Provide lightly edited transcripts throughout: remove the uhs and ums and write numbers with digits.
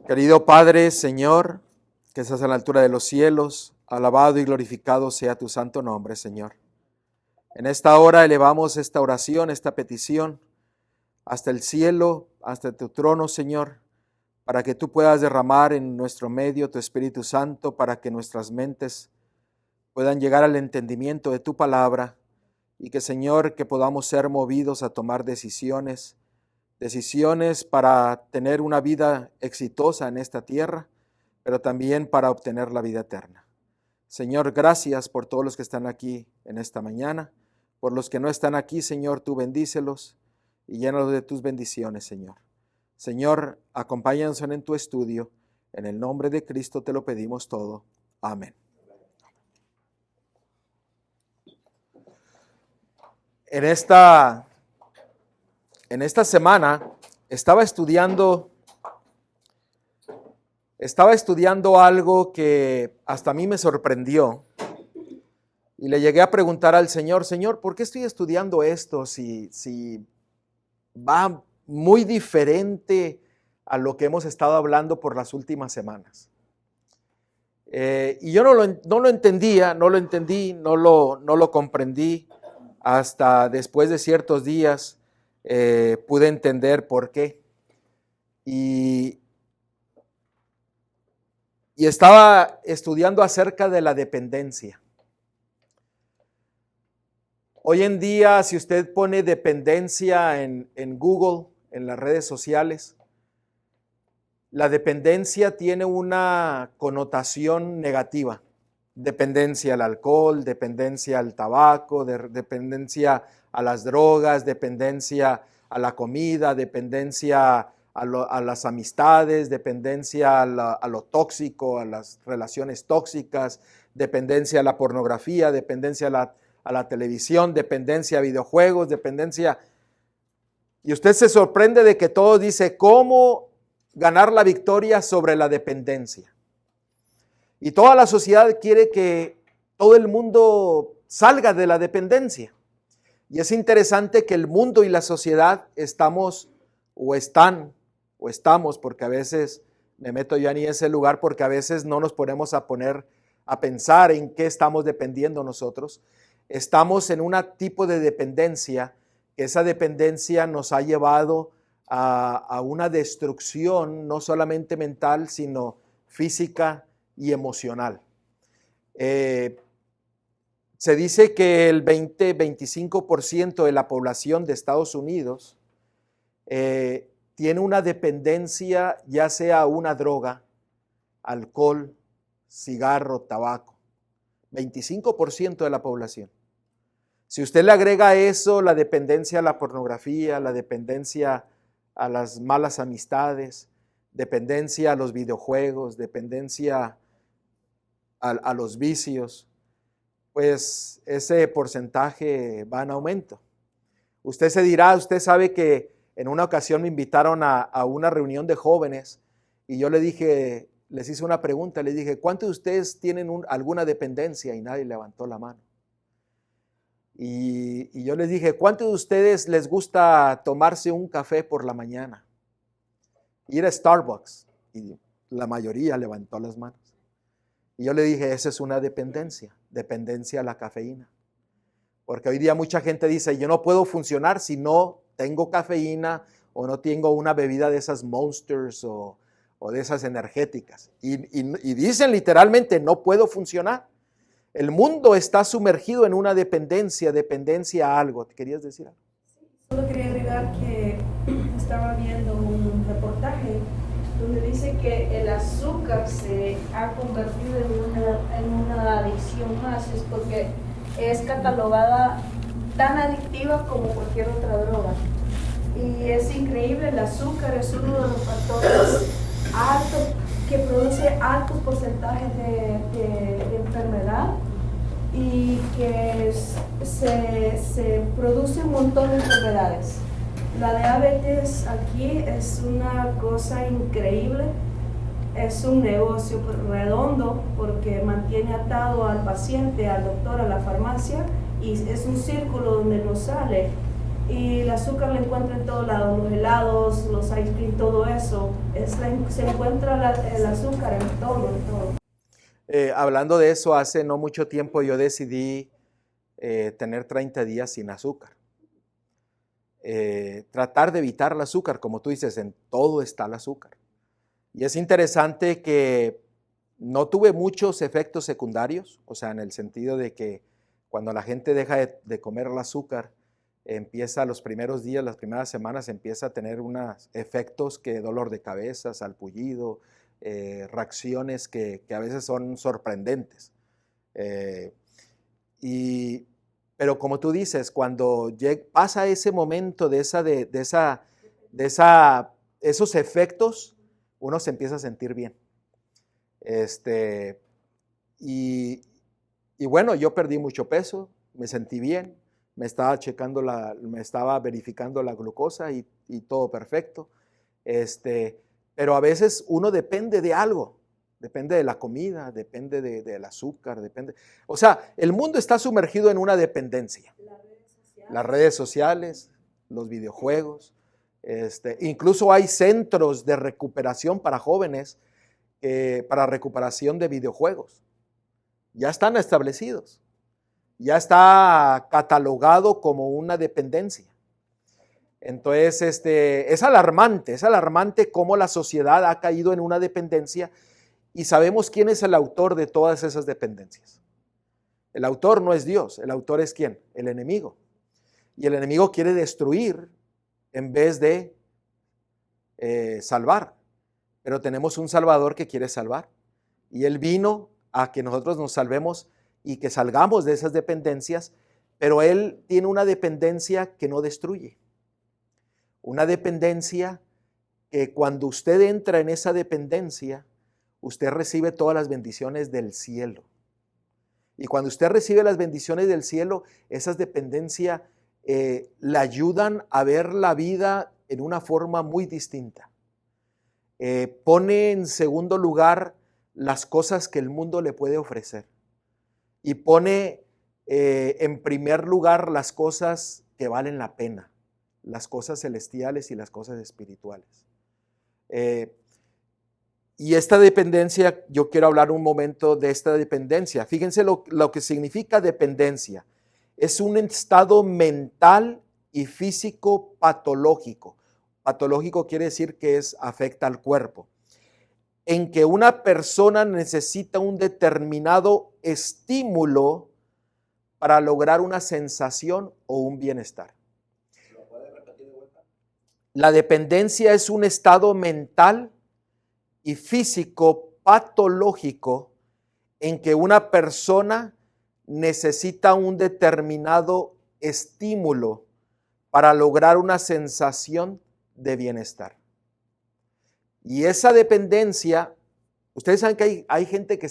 Querido Padre, Señor, que estás a la altura de los cielos, alabado y glorificado sea tu santo nombre, Señor. En esta hora elevamos esta oración, esta petición, hasta el cielo, hasta tu trono, Señor, para que tú puedas derramar en nuestro medio tu Espíritu Santo, para que nuestras mentes puedan llegar al entendimiento de tu palabra y que, Señor, que podamos ser movidos a tomar decisiones para tener una vida exitosa en esta tierra, pero también para obtener la vida eterna. Señor, gracias por todos los que están aquí en esta mañana. Por los que no están aquí, Señor, tú bendícelos y llénalos de tus bendiciones, Señor. Señor, acompáñanos en tu estudio. En el nombre de Cristo te lo pedimos todo. Amén. En esta semana estaba estudiando algo que hasta a mí me sorprendió y le llegué a preguntar al Señor, Señor, ¿por qué estoy estudiando esto si va muy diferente a lo que hemos estado hablando por las últimas semanas? Y yo no lo entendí, no lo comprendí. Hasta después de ciertos días pude entender por qué. Y estaba estudiando acerca de la dependencia. Hoy en día, si usted pone dependencia en Google, en las redes sociales, la dependencia tiene una connotación negativa. Dependencia al alcohol, dependencia al tabaco, dependencia a las drogas, dependencia a la comida, dependencia a las amistades, dependencia a lo tóxico, a las relaciones tóxicas, dependencia a la pornografía, dependencia a la televisión, dependencia a videojuegos, dependencia. Y usted se sorprende de que todo dice cómo ganar la victoria sobre la dependencia. Y toda la sociedad quiere que todo el mundo salga de la dependencia. Y es interesante que el mundo y la sociedad estamos, porque a veces me meto ya en ese lugar, porque a veces no nos ponemos a poner a pensar en qué estamos dependiendo nosotros. Estamos en un tipo de dependencia, que esa dependencia nos ha llevado a una destrucción, no solamente mental, sino física y emocional. Se dice que el 20-25% de la población de Estados Unidos tiene una dependencia, ya sea a una droga, alcohol, cigarro, tabaco. 25% de la población. Si usted le agrega a eso la dependencia a la pornografía, la dependencia a las malas amistades, dependencia a los videojuegos, dependencia a los vicios, pues ese porcentaje va en aumento. Usted se dirá, usted sabe que en una ocasión me invitaron a una reunión de jóvenes y yo les hice una pregunta, les dije, ¿cuántos de ustedes tienen alguna dependencia? Y nadie levantó la mano. Y yo les dije, ¿cuántos de ustedes les gusta tomarse un café por la mañana? Ir a Starbucks. Y la mayoría levantó las manos. Y yo le dije, esa es una dependencia a la cafeína. Porque hoy día mucha gente dice, yo no puedo funcionar si no tengo cafeína o no tengo una bebida de esas Monsters o de esas energéticas. Y dicen literalmente, no puedo funcionar. El mundo está sumergido en una dependencia a algo. ¿Te querías decir algo? Sí, solo quería agregar que estaba viendo un reportaje donde dice que el azúcar se ha convertido en una adicción más, es porque es catalogada tan adictiva como cualquier otra droga. Y es increíble, el azúcar es uno de los factores altos que produce altos porcentajes de enfermedad y que se produce un montón de enfermedades. La diabetes aquí es una cosa increíble, es un negocio redondo porque mantiene atado al paciente, al doctor, a la farmacia, y es un círculo donde no sale. y el azúcar la encuentra en todos lados, los helados, los ice cream, todo eso. Se encuentra el azúcar en todo, en todo. Hablando de eso, hace no mucho tiempo yo decidí tener 30 días sin azúcar. Tratar de evitar el azúcar, como tú dices, en todo está el azúcar. Y es interesante que no tuve muchos efectos secundarios, o sea, en el sentido de que cuando la gente deja de comer el azúcar, empieza los primeros días, las primeras semanas, empieza a tener unos efectos que dolor de cabeza, salpullido, reacciones que a veces son sorprendentes. Pero como tú dices, cuando pasa ese momento de esos efectos, uno se empieza a sentir bien. Y bueno, yo perdí mucho peso, me sentí bien, me estaba verificando la glucosa y todo perfecto. Pero a veces uno depende de algo, depende de la comida, depende del azúcar, depende. O sea, el mundo está sumergido en una dependencia. Las redes sociales, los videojuegos, incluso hay centros de recuperación para jóvenes, para recuperación de videojuegos. Ya están establecidos. Ya está catalogado como una dependencia. Entonces, es alarmante cómo la sociedad ha caído en una dependencia y sabemos quién es el autor de todas esas dependencias. El autor no es Dios, el autor es ¿quién? El enemigo. Y el enemigo quiere destruir en vez de salvar. Pero tenemos un Salvador que quiere salvar. Y Él vino a que nosotros nos salvemos y que salgamos de esas dependencias, pero Él tiene una dependencia que no destruye. Una dependencia que cuando usted entra en esa dependencia, usted recibe todas las bendiciones del cielo. Y cuando usted recibe las bendiciones del cielo, esas dependencias le ayudan a ver la vida en una forma muy distinta. Pone en segundo lugar las cosas que el mundo le puede ofrecer. Y pone en primer lugar las cosas que valen la pena, las cosas celestiales y las cosas espirituales. Y esta dependencia, yo quiero hablar un momento de esta dependencia. Fíjense lo que significa dependencia. Es un estado mental y físico patológico. Patológico quiere decir que afecta al cuerpo. En que una persona necesita un determinado estímulo para lograr una sensación o un bienestar. ¿Lo puede repetir de vuelta? La dependencia es un estado mental y físico patológico en que una persona necesita un determinado estímulo para lograr una sensación de bienestar. Y esa dependencia, ustedes saben que hay gente que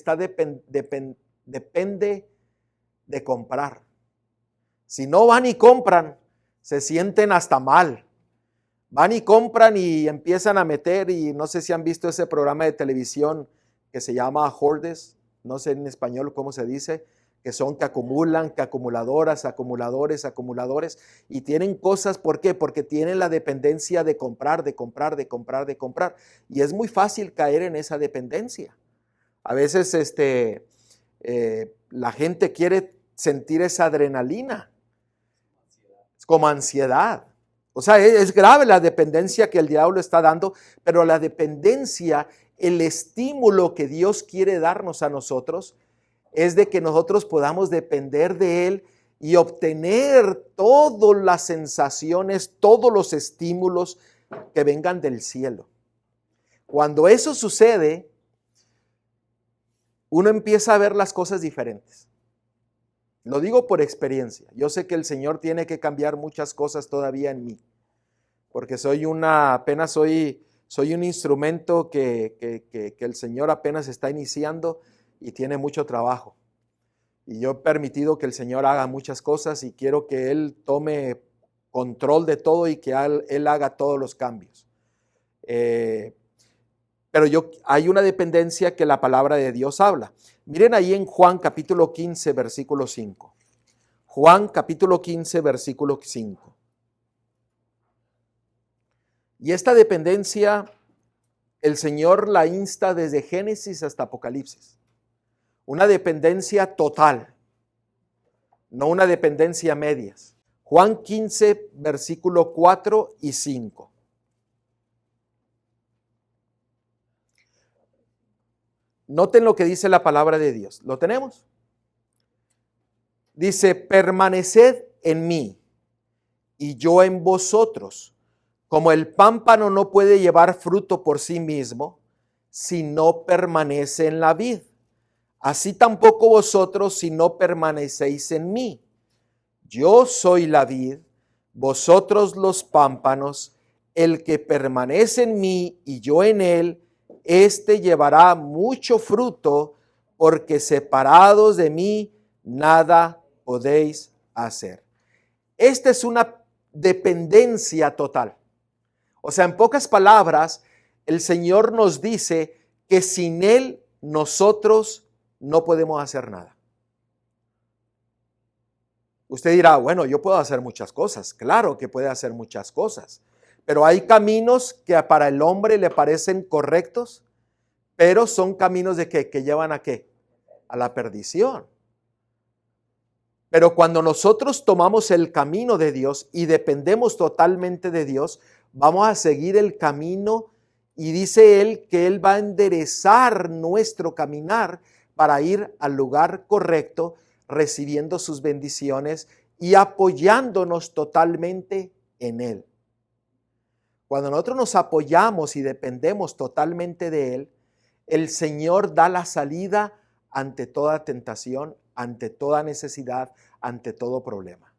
depende de comprar. Si no van y compran, se sienten hasta mal. Van y compran y empiezan a meter, y no sé si han visto ese programa de televisión que se llama Hoarders, no sé en español cómo se dice, que son que acumulan, que acumuladoras, acumuladores, y tienen cosas, ¿por qué? Porque tienen la dependencia de comprar. Y es muy fácil caer en esa dependencia. A veces la gente quiere sentir esa adrenalina, es como ansiedad. O sea, es grave la dependencia que el diablo está dando, pero la dependencia, el estímulo que Dios quiere darnos a nosotros, es de que nosotros podamos depender de Él y obtener todas las sensaciones, todos los estímulos que vengan del cielo. Cuando eso sucede, uno empieza a ver las cosas diferentes. Lo digo por experiencia. Yo sé que el Señor tiene que cambiar muchas cosas todavía en mí, porque apenas soy un instrumento que el Señor apenas está iniciando y tiene mucho trabajo. Y yo he permitido que el Señor haga muchas cosas y quiero que Él tome control de todo y que Él haga todos los cambios. Pero hay una dependencia que la palabra de Dios habla. Miren ahí en Juan capítulo 15, versículo 5. Juan capítulo 15, versículo 5. Y esta dependencia el Señor la insta desde Génesis hasta Apocalipsis. Una dependencia total, no una dependencia a medias. Juan 15, versículo 4 y 5. Noten lo que dice la palabra de Dios. ¿Lo tenemos? Dice, permaneced en mí y yo en vosotros. Como el pámpano no puede llevar fruto por sí mismo, si no permanece en la vid. Así tampoco vosotros si no permanecéis en mí. Yo soy la vid, vosotros los pámpanos. El que permanece en mí y yo en él, éste llevará mucho fruto, porque separados de mí nada podéis hacer. Esta es una dependencia total. O sea, en pocas palabras, el Señor nos dice que sin Él nosotros no podemos hacer nada. Usted dirá, bueno, yo puedo hacer muchas cosas. Claro que puede hacer muchas cosas. Pero hay caminos que para el hombre le parecen correctos, pero son caminos de ¿qué? Que llevan ¿a qué? A la perdición. Pero cuando nosotros tomamos el camino de Dios y dependemos totalmente de Dios, vamos a seguir el camino y dice Él que Él va a enderezar nuestro caminar para ir al lugar correcto, recibiendo sus bendiciones y apoyándonos totalmente en Él. Cuando nosotros nos apoyamos y dependemos totalmente de Él, el Señor da la salida ante toda tentación, ante toda necesidad, ante todo problema.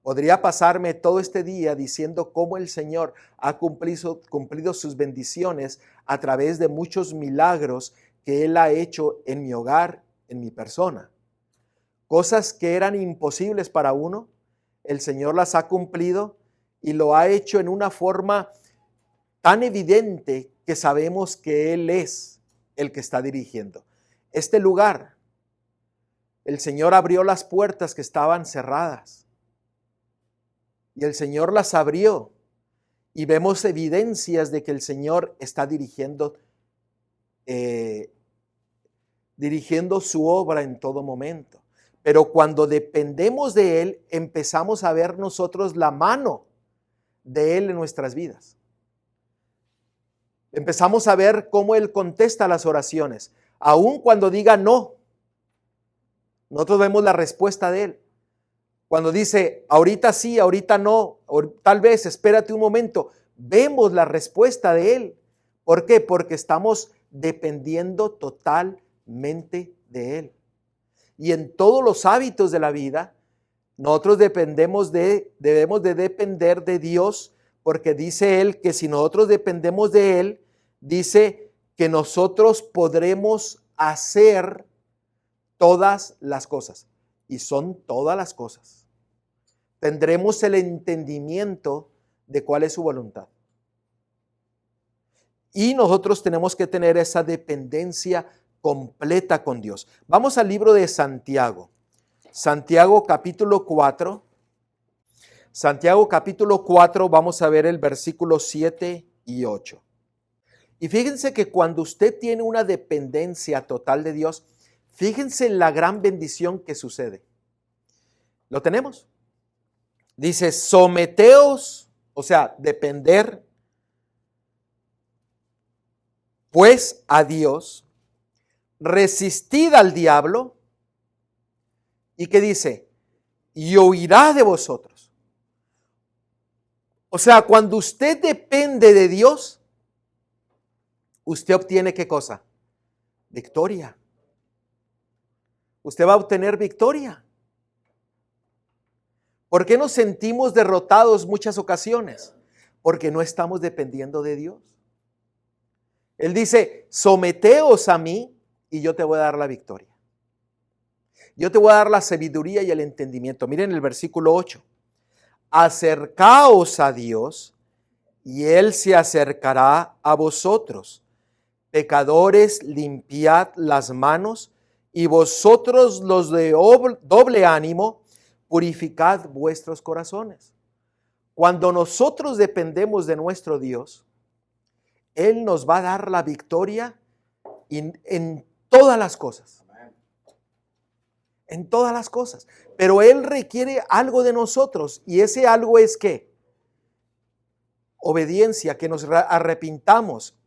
Podría pasarme todo este día diciendo cómo el Señor ha cumplido sus bendiciones a través de muchos milagros que Él ha hecho en mi hogar, en mi persona. Cosas que eran imposibles para uno, el Señor las ha cumplido y lo ha hecho en una forma tan evidente que sabemos que Él es el que está dirigiendo. Este lugar, el Señor abrió las puertas que estaban cerradas y el Señor las abrió y vemos evidencias de que el Señor está dirigiendo su obra en todo momento. Pero cuando dependemos de Él, empezamos a ver nosotros la mano de Él en nuestras vidas. Empezamos a ver cómo Él contesta las oraciones. Aun cuando diga no, nosotros vemos la respuesta de Él. Cuando dice, ahorita sí, ahorita no, o tal vez, espérate un momento, vemos la respuesta de Él. ¿Por qué? Porque estamos dependiendo totalmente de Él. Y en todos los hábitos de la vida, nosotros debemos de depender de Dios, porque dice Él que si nosotros dependemos de Él, dice que nosotros podremos hacer todas las cosas. Y son todas las cosas. Tendremos el entendimiento de cuál es su voluntad. Y nosotros tenemos que tener esa dependencia completa con Dios. Vamos al libro de Santiago. Santiago capítulo 4. Santiago capítulo 4, vamos a ver el versículo 7 y 8. Y fíjense que cuando usted tiene una dependencia total de Dios, fíjense en la gran bendición que sucede. ¿Lo tenemos? Dice, someteos, o sea, depender, pues a Dios, resistid al diablo, y que dice, y huirá de vosotros. O sea, cuando usted depende de Dios, usted obtiene ¿qué cosa? Victoria. Usted va a obtener victoria. ¿Por qué nos sentimos derrotados muchas ocasiones? Porque no estamos dependiendo de Dios. Él dice, someteos a mí y yo te voy a dar la victoria. Yo te voy a dar la sabiduría y el entendimiento. Miren el versículo 8. Acercaos a Dios y Él se acercará a vosotros. Pecadores, limpiad las manos y vosotros los de doble ánimo, purificad vuestros corazones. Cuando nosotros dependemos de nuestro Dios, Él nos va a dar la victoria en todas las cosas. En todas las cosas. Pero Él requiere algo de nosotros. Y ese algo es ¿qué? Obediencia, que nos arrepintamos,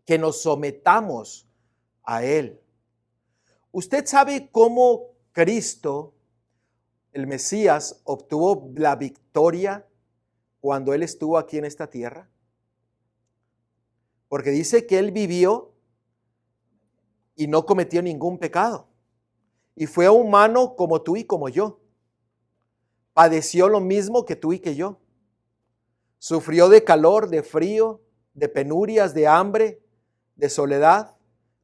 que nos sometamos a Él. ¿Usted sabe cómo Cristo, el Mesías, obtuvo la victoria cuando Él estuvo aquí en esta tierra? Porque dice que Él vivió y no cometió ningún pecado. Y fue humano como tú y como yo. Padeció lo mismo que tú y que yo. Sufrió de calor, de frío, de penurias, de hambre, de soledad,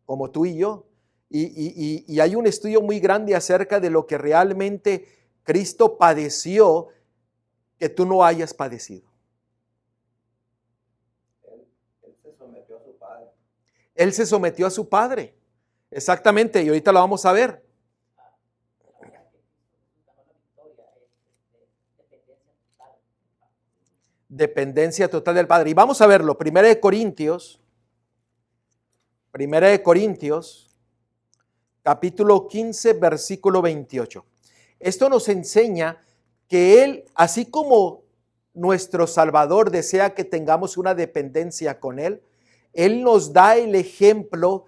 como tú y yo. Y hay un estudio muy grande acerca de lo que realmente Cristo padeció que tú no hayas padecido. Él se sometió a su Padre. Él se sometió a su Padre. Exactamente, y ahorita lo vamos a ver. Dependencia total del Padre. Y vamos a verlo. Primera de Corintios, capítulo 15, versículo 28. Esto nos enseña que Él, así como nuestro Salvador desea que tengamos una dependencia con Él, Él nos da el ejemplo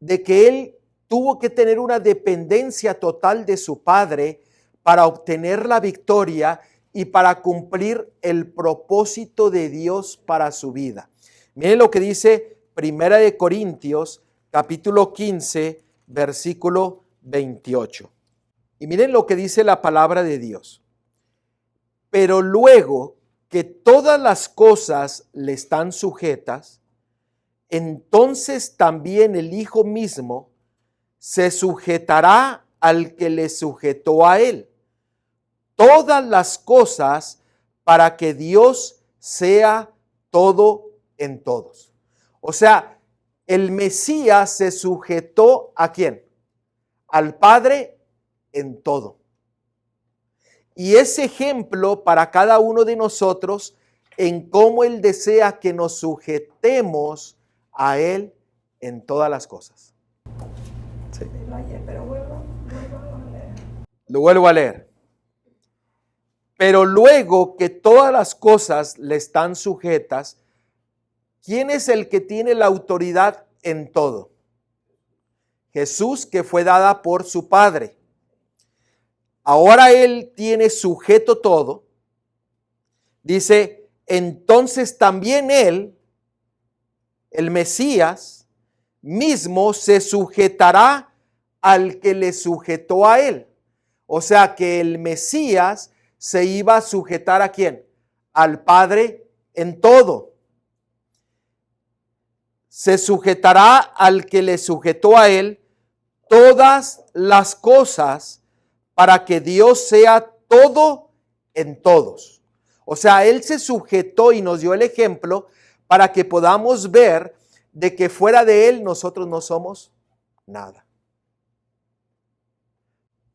de que Él tuvo que tener una dependencia total de su Padre para obtener la victoria y para cumplir el propósito de Dios para su vida. Miren lo que dice Primera de Corintios, capítulo 15, versículo 28. Y miren lo que dice la palabra de Dios. Pero luego que todas las cosas le están sujetas, entonces también el Hijo mismo se sujetará al que le sujetó a él. Todas las cosas para que Dios sea todo en todos. O sea, el Mesías se sujetó ¿a quién? Al Padre en todo. Y ese ejemplo para cada uno de nosotros en cómo Él desea que nos sujetemos a Él en todas las cosas. Sí. Lo vuelvo a leer. Pero luego que todas las cosas le están sujetas, ¿quién es el que tiene la autoridad en todo? Jesús, que fue dada por su Padre. Ahora Él tiene sujeto todo. Dice, entonces también Él, el Mesías, mismo se sujetará al que le sujetó a Él. O sea que el Mesías se iba a sujetar ¿a quién? Al Padre en todo. Se sujetará al que le sujetó a Él todas las cosas para que Dios sea todo en todos. O sea, Él se sujetó y nos dio el ejemplo para que podamos ver de que fuera de Él nosotros no somos nada.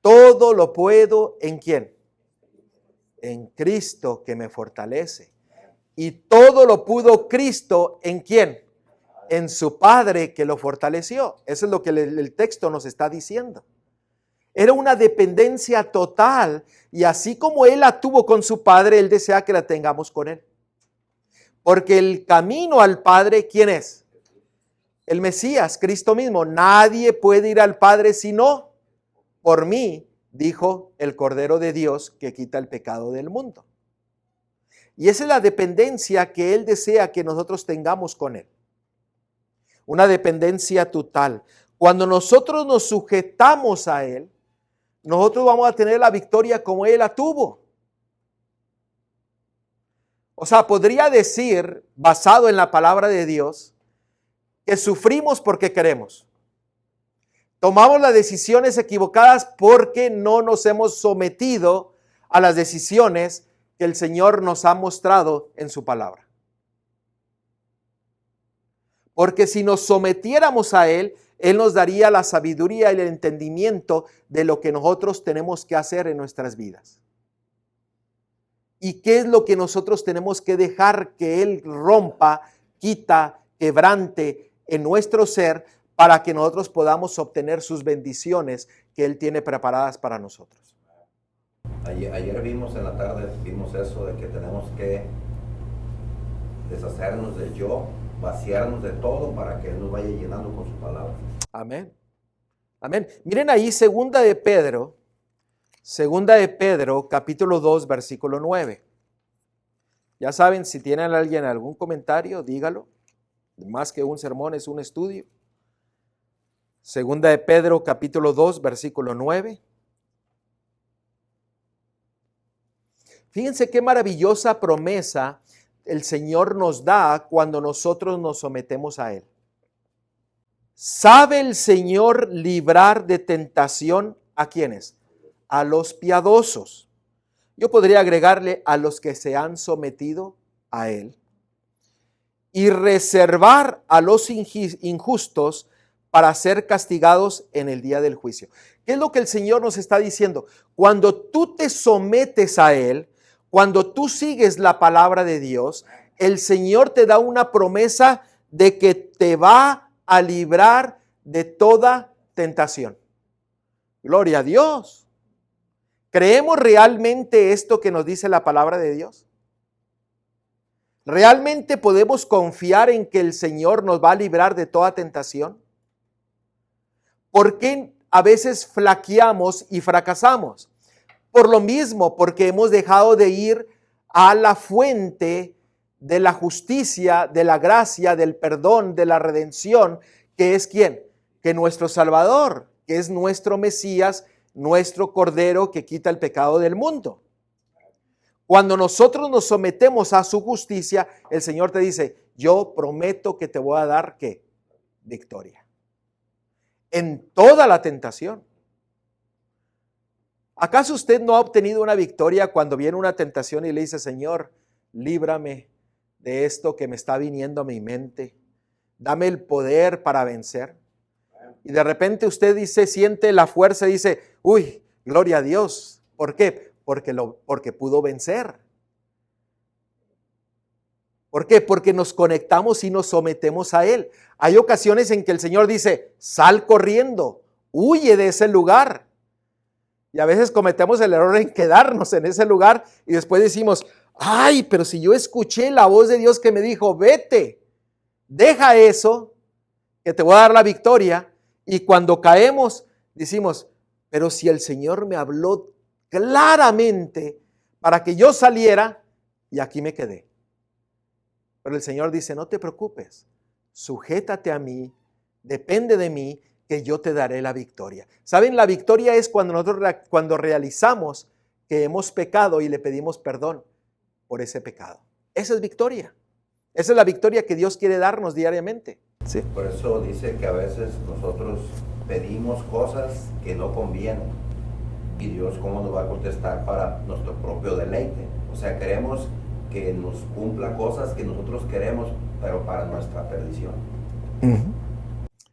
Todo lo puedo ¿en quién? En Cristo que me fortalece. Y todo lo pudo Cristo ¿en quién? En su Padre que lo fortaleció. Eso es lo que el texto nos está diciendo. Era una dependencia total y así como Él la tuvo con su Padre, Él desea que la tengamos con Él. Porque el camino al Padre, ¿quién es? El Mesías, Cristo mismo. Nadie puede ir al Padre sino por mí, dijo el Cordero de Dios que quita el pecado del mundo. Y esa es la dependencia que Él desea que nosotros tengamos con Él. Una dependencia total. Cuando nosotros nos sujetamos a Él, nosotros vamos a tener la victoria como Él la tuvo. O sea, podría decir, basado en la palabra de Dios, que sufrimos porque queremos. Tomamos las decisiones equivocadas porque no nos hemos sometido a las decisiones que el Señor nos ha mostrado en su palabra. Porque si nos sometiéramos a Él, Él nos daría la sabiduría y el entendimiento de lo que nosotros tenemos que hacer en nuestras vidas. ¿Y qué es lo que nosotros tenemos que dejar que Él rompa, quita, quebrante en nuestro ser para que nosotros podamos obtener sus bendiciones que Él tiene preparadas para nosotros? Ayer vimos en la tarde, vimos eso de que tenemos que deshacernos del yo, vaciarnos de todo para que Él nos vaya llenando con su palabra. Amén. Amén. Miren ahí segunda de Pedro, capítulo 2, versículo 9. Ya saben, si tienen alguien algún comentario, dígalo. Más que un sermón, es un estudio. Segunda de Pedro, capítulo 2, versículo 9. Fíjense qué maravillosa promesa el Señor nos da cuando nosotros nos sometemos a Él. ¿Sabe el Señor librar de tentación a quiénes? A los piadosos. Yo podría agregarle a los que se han sometido a Él. Y reservar a los injustos para ser castigados en el día del juicio. ¿Qué es lo que el Señor nos está diciendo? Cuando tú te sometes a Él, cuando tú sigues la palabra de Dios, el Señor te da una promesa de que te va a librar de toda tentación. Gloria a Dios. ¿Creemos realmente esto que nos dice la palabra de Dios? ¿Realmente podemos confiar en que el Señor nos va a librar de toda tentación? ¿Por qué a veces flaqueamos y fracasamos? Por lo mismo, porque hemos dejado de ir a la fuente de la justicia, de la gracia, del perdón, de la redención, que es ¿quién? Que nuestro Salvador, que es nuestro Mesías, nuestro Cordero que quita el pecado del mundo. Cuando nosotros nos sometemos a su justicia, el Señor te dice, yo prometo que te voy a dar, ¿qué? Victoria. En toda la tentación. ¿Acaso usted no ha obtenido una victoria cuando viene una tentación y le dice, Señor, líbrame de esto que me está viniendo a mi mente? Dame el poder para vencer. Y de repente usted dice, siente la fuerza y dice, uy, gloria a Dios. ¿Por qué? Porque pudo vencer. ¿Por qué? Porque nos conectamos y nos sometemos a Él. Hay ocasiones en que el Señor dice, sal corriendo, huye de ese lugar. Y a veces cometemos el error en quedarnos en ese lugar y después decimos, ay, pero si yo escuché la voz de Dios que me dijo, vete, deja eso, que te voy a dar la victoria. Y cuando caemos, decimos, pero si el Señor me habló claramente para que yo saliera, y aquí me quedé. Pero el Señor dice, no te preocupes, sujétate a mí, depende de mí, que yo te daré la victoria. ¿Saben? La victoria es cuando nosotros cuando realizamos que hemos pecado y le pedimos perdón por ese pecado. Esa es victoria. Esa es la victoria que Dios quiere darnos diariamente. Sí. Por eso dice que a veces nosotros pedimos cosas que no convienen. Y Dios, ¿cómo nos va a contestar para nuestro propio deleite? O sea, queremos que nos cumpla cosas que nosotros queremos, pero para nuestra perdición.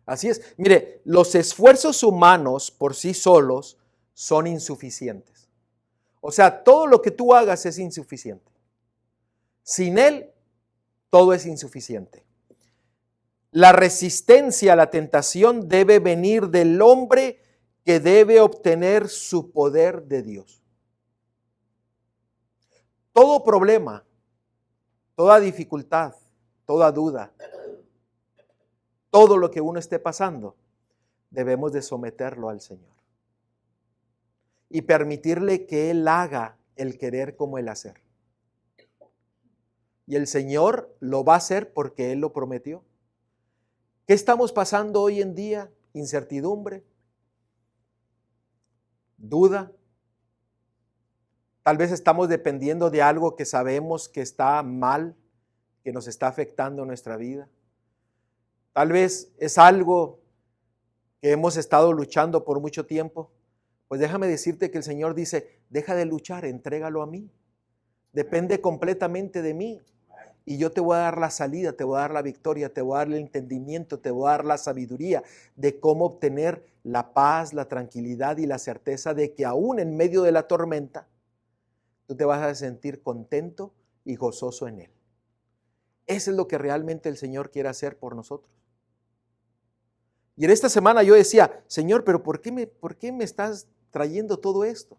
Así es. Mire, los esfuerzos humanos por sí solos son insuficientes. O sea, todo lo que tú hagas es insuficiente. Sin Él, todo es insuficiente. La resistencia a la tentación debe venir del hombre que debe obtener su poder de Dios. Todo problema, toda dificultad, toda duda, todo lo que uno esté pasando, debemos de someterlo al Señor y permitirle que Él haga el querer como el hacer. Y el Señor lo va a hacer porque Él lo prometió. ¿Qué estamos pasando hoy en día? Incertidumbre, duda. Tal vez estamos dependiendo de algo que sabemos que está mal, que nos está afectando en nuestra vida. Tal vez es algo que hemos estado luchando por mucho tiempo. Pues déjame decirte que el Señor dice, deja de luchar, entrégalo a mí. Depende completamente de mí. Y yo te voy a dar la salida, te voy a dar la victoria, te voy a dar el entendimiento, te voy a dar la sabiduría de cómo obtener la paz, la tranquilidad y la certeza de que aún en medio de la tormenta, tú te vas a sentir contento y gozoso en Él. Eso es lo que realmente el Señor quiere hacer por nosotros. Y en esta semana yo decía, Señor, pero ¿por qué me estás trayendo todo esto?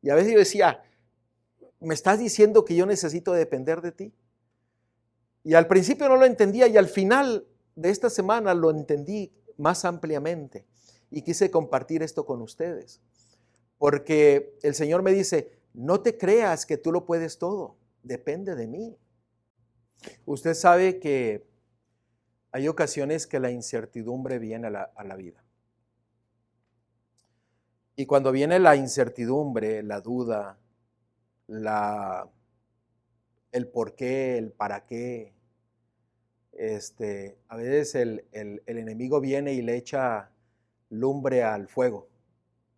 Y a veces yo decía, ¿me estás diciendo que yo necesito depender de ti? Y al principio no lo entendía y al final de esta semana lo entendí más ampliamente y quise compartir esto con ustedes. Porque el Señor me dice, no te creas que tú lo puedes todo, depende de mí. Usted sabe que hay ocasiones que la incertidumbre viene a la vida. Y cuando viene la incertidumbre, la duda, el por qué, el para qué, a veces el enemigo viene y le echa lumbre al fuego.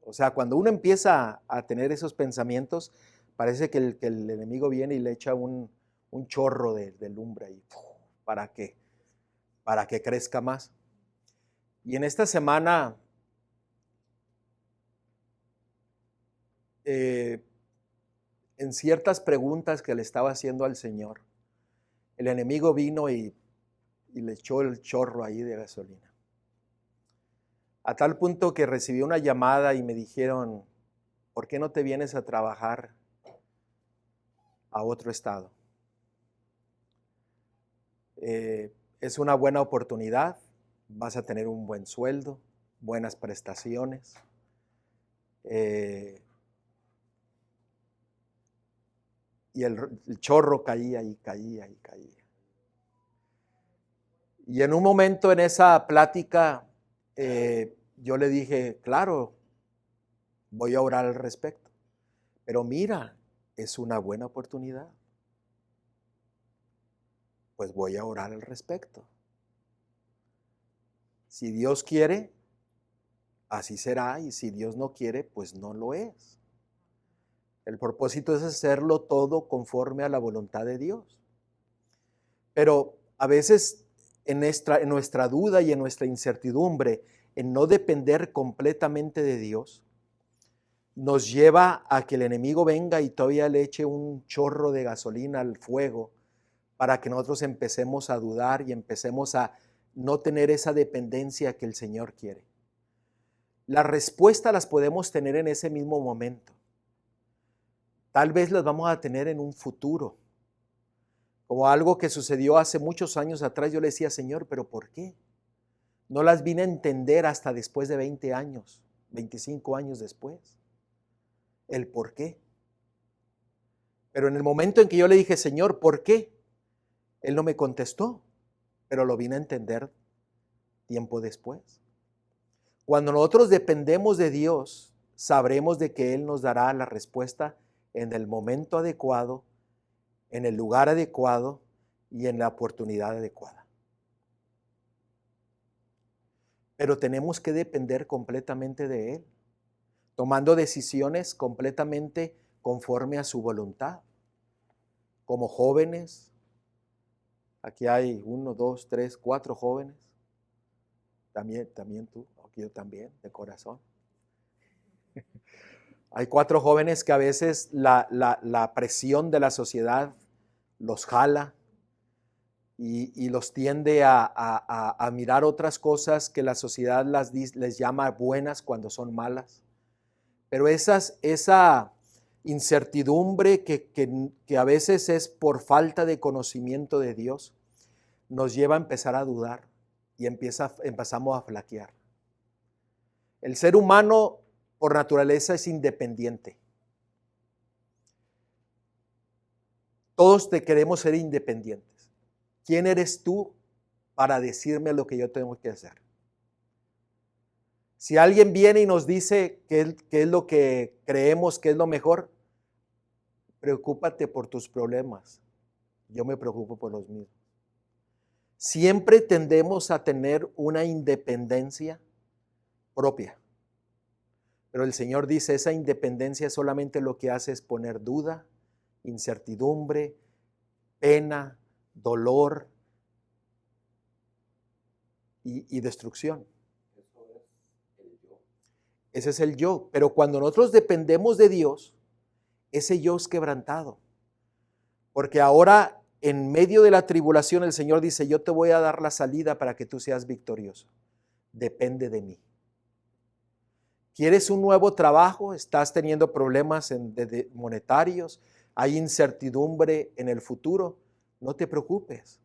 O sea, cuando uno empieza a tener esos pensamientos, parece que el enemigo viene y le echa un chorro de lumbre ahí. ¿Para qué? Para que crezca más. Y en esta semana, en ciertas preguntas que le estaba haciendo al Señor, el enemigo vino y le echó el chorro ahí de gasolina. A tal punto que recibí una llamada y me dijeron, ¿por qué no te vienes a trabajar a otro estado? Es una buena oportunidad, vas a tener un buen sueldo, buenas prestaciones. Y el chorro caía y caía y caía. Y en un momento en esa plática, yo le dije, claro, voy a orar al respecto. Pero mira, es una buena oportunidad. Pues voy a orar al respecto. Si Dios quiere, así será, y si Dios no quiere, pues no lo es. El propósito es hacerlo todo conforme a la voluntad de Dios. Pero a veces en nuestra duda y en nuestra incertidumbre, en no depender completamente de Dios, nos lleva a que el enemigo venga y todavía le eche un chorro de gasolina al fuego para que nosotros empecemos a dudar y empecemos a no tener esa dependencia que el Señor quiere. La respuesta las podemos tener en ese mismo momento. Tal vez las vamos a tener en un futuro. Como algo que sucedió hace muchos años atrás, yo le decía, Señor, ¿pero por qué? No las vine a entender hasta después de 20 años, 25 años después. El por qué. Pero en el momento en que yo le dije, Señor, ¿por qué? Él no me contestó, pero lo vine a entender tiempo después. Cuando nosotros dependemos de Dios, sabremos de que Él nos dará la respuesta en el momento adecuado, en el lugar adecuado y en la oportunidad adecuada. Pero tenemos que depender completamente de Él, tomando decisiones completamente conforme a su voluntad. Como jóvenes, aquí hay 1, 2, 3, 4 jóvenes. También tú, yo también, de corazón. Hay 4 jóvenes que a veces la presión de la sociedad los jala y los tiende a mirar otras cosas que la sociedad les llama buenas cuando son malas. Pero esa incertidumbre que a veces es por falta de conocimiento de Dios, nos lleva a empezar a dudar y empezamos a flaquear. El ser humano por naturaleza es independiente. Todos queremos ser independientes. ¿Quién eres tú para decirme lo que yo tengo que hacer? Si alguien viene y nos dice qué es lo que creemos que es lo mejor, preocúpate por tus problemas. Yo me preocupo por los míos. Siempre tendemos a tener una independencia propia. Pero el Señor dice, esa independencia solamente lo que hace es poner duda, incertidumbre, pena, dolor y destrucción. Ese es el yo. Pero cuando nosotros dependemos de Dios, ese yo es quebrantado. Porque ahora, en medio de la tribulación, el Señor dice, yo te voy a dar la salida para que tú seas victorioso. Depende de mí. ¿Quieres un nuevo trabajo? ¿Estás teniendo problemas monetarios? ¿Hay incertidumbre en el futuro? No te preocupes.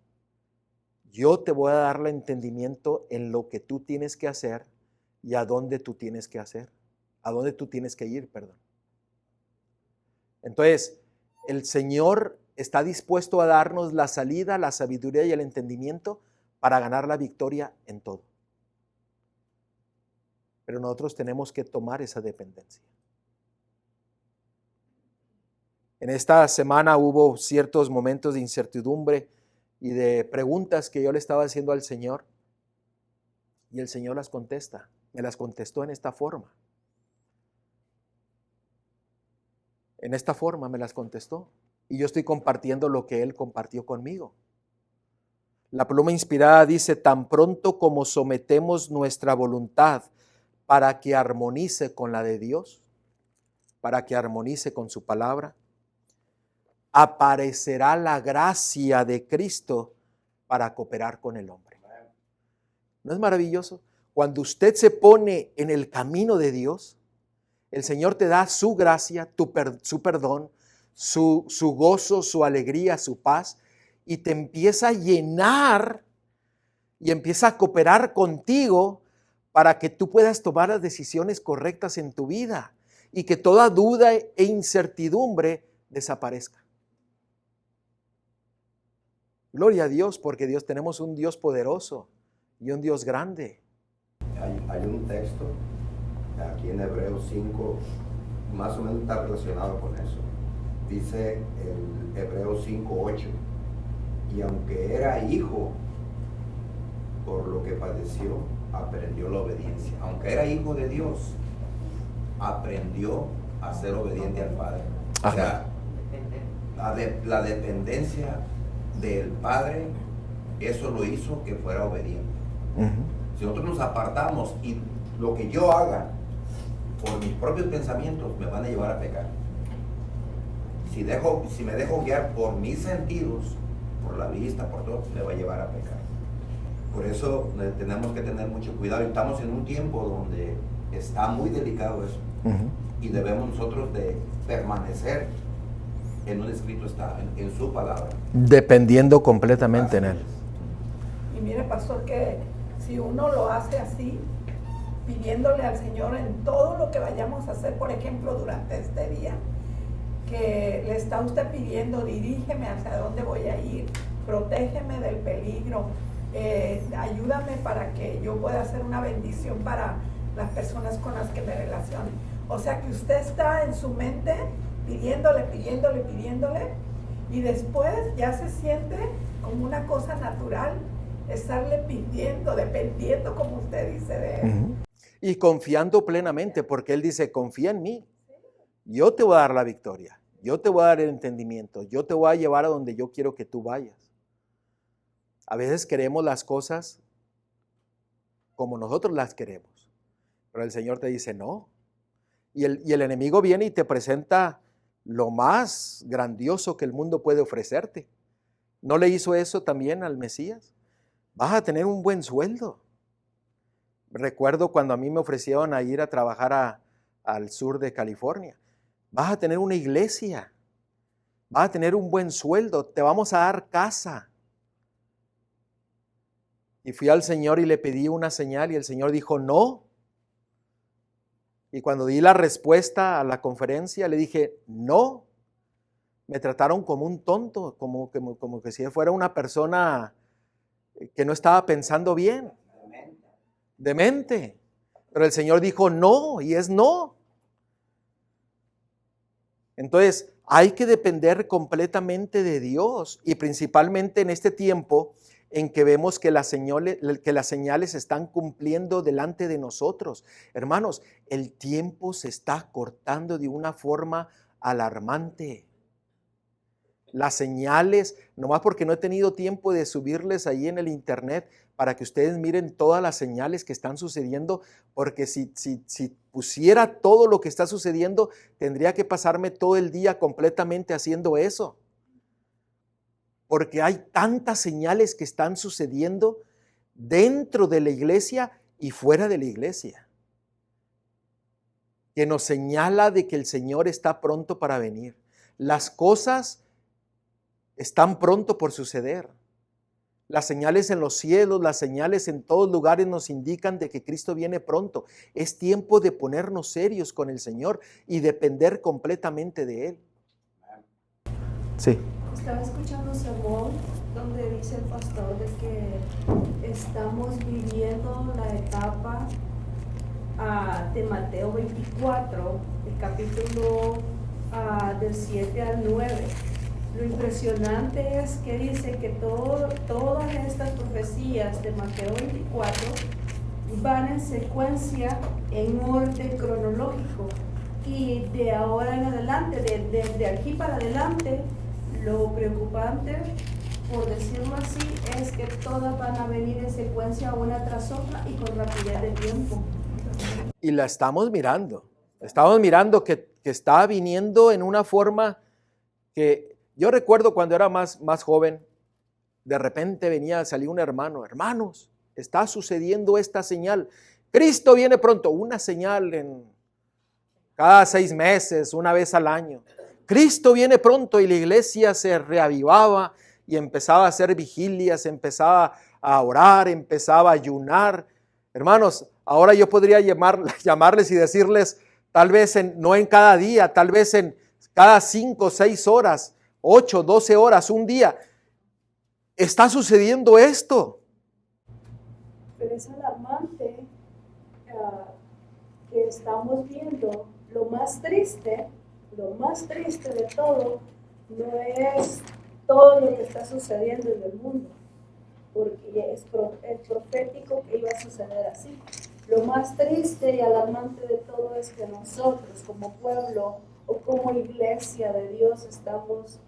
Yo te voy a dar el entendimiento en lo que tú tienes que hacer y a dónde tú tienes que hacer. A dónde tú tienes que ir, perdón. Entonces, el Señor está dispuesto a darnos la salida, la sabiduría y el entendimiento para ganar la victoria en todo. Pero nosotros tenemos que tomar esa dependencia. En esta semana hubo ciertos momentos de incertidumbre y de preguntas que yo le estaba haciendo al Señor. Y el Señor las contesta. Me las contestó en esta forma. En esta forma me las contestó. Y yo estoy compartiendo lo que Él compartió conmigo. La pluma inspirada dice, tan pronto como sometemos nuestra voluntad para que armonice con la de Dios, para que armonice con su palabra, aparecerá la gracia de Cristo para cooperar con el hombre. ¿No es maravilloso? Cuando usted se pone en el camino de Dios, el Señor te da su gracia, su perdón, su gozo, su alegría, su paz, y te empieza a llenar y empieza a cooperar contigo para que tú puedas tomar las decisiones correctas en tu vida y que toda duda e incertidumbre desaparezca. Gloria a Dios, porque tenemos un Dios poderoso y un Dios grande. Hay un texto aquí en Hebreos 5, más o menos está relacionado con eso. Dice el Hebreos 5:8, y aunque era hijo, por lo que padeció, aprendió la obediencia. Aunque era hijo de Dios, aprendió a ser obediente al Padre. O sea, la dependencia del Padre, eso lo hizo que fuera obediente. Si nosotros nos apartamos y lo que yo haga por mis propios pensamientos me van a llevar a pecar. Si me dejo guiar por mis sentidos, por la vista, por todo, me va a llevar a pecar. Por eso tenemos que tener mucho cuidado. Estamos en un tiempo donde está muy delicado eso. Y debemos nosotros de permanecer en un escrito está, en su palabra. Dependiendo completamente en Él. Y mire, pastor, que si uno lo hace así, pidiéndole al Señor en todo lo que vayamos a hacer, por ejemplo, durante este día, que le está usted pidiendo, dirígeme hacia dónde voy a ir, protégeme del peligro, ayúdame para que yo pueda hacer una bendición para las personas con las que me relacione. O sea que usted está en su mente pidiéndole, y después ya se siente como una cosa natural estarle pidiendo, dependiendo, como usted dice, de Él. Y confiando plenamente, porque Él dice, confía en mí. Yo te voy a dar la victoria. Yo te voy a dar el entendimiento. Yo te voy a llevar a donde yo quiero que tú vayas. A veces queremos las cosas como nosotros las queremos. Pero el Señor te dice, no. Y el enemigo viene y te presenta lo más grandioso que el mundo puede ofrecerte. ¿No le hizo eso también al Mesías? Vas a tener un buen sueldo. Recuerdo cuando a mí me ofrecieron a ir a trabajar al sur de California. Vas a tener una iglesia. Vas a tener un buen sueldo. Te vamos a dar casa. Y fui al Señor y le pedí una señal y el Señor dijo, no. Y cuando di la respuesta a la conferencia, le dije, no. Me trataron como un tonto, como que si fuera una persona que no estaba pensando bien. Demente. Pero el Señor dijo no, y es no. Entonces, hay que depender completamente de Dios, y principalmente en este tiempo en que vemos que las señales están cumpliendo delante de nosotros. Hermanos, el tiempo se está cortando de una forma alarmante. las señales, nomás porque no he tenido tiempo de subirles ahí en el internet para que ustedes miren todas las señales que están sucediendo, porque si pusiera todo lo que está sucediendo, tendría que pasarme todo el día completamente haciendo eso. Porque hay tantas señales que están sucediendo dentro de la iglesia y fuera de la iglesia, que nos señala de que el Señor está pronto para venir. Las cosas están pronto por suceder. Las señales en los cielos, las señales en todos lugares nos indican de que Cristo viene pronto. Es tiempo de ponernos serios con el Señor y depender completamente de Él. Sí. Estaba escuchando un sermón donde dice el pastor de que estamos viviendo la etapa de Mateo 24, el capítulo del 7 al 9. Lo impresionante es que dice que todas estas profecías de Mateo 24 van en secuencia, en orden cronológico. Y de ahora en adelante, de aquí para adelante, lo preocupante, por decirlo así, es que todas van a venir en secuencia una tras otra y con rapidez de tiempo. Y la estamos mirando. Estamos mirando que está viniendo en una forma que yo recuerdo cuando era más joven, de repente salía un hermano, hermanos, está sucediendo esta señal. Cristo viene pronto, una señal cada 6 meses, una vez al año. Cristo viene pronto y la iglesia se reavivaba y empezaba a hacer vigilias, empezaba a orar, empezaba a ayunar. Hermanos, ahora yo podría llamarles y decirles, tal vez no en cada día, tal vez en cada 5 o 6 horas, 8, 12 horas, un día, está sucediendo esto. Pero es alarmante que estamos viendo. Lo más triste de todo no es todo lo que está sucediendo en el mundo, porque es profético que iba a suceder así. Lo más triste y alarmante de todo es que nosotros como pueblo o como iglesia de Dios estamos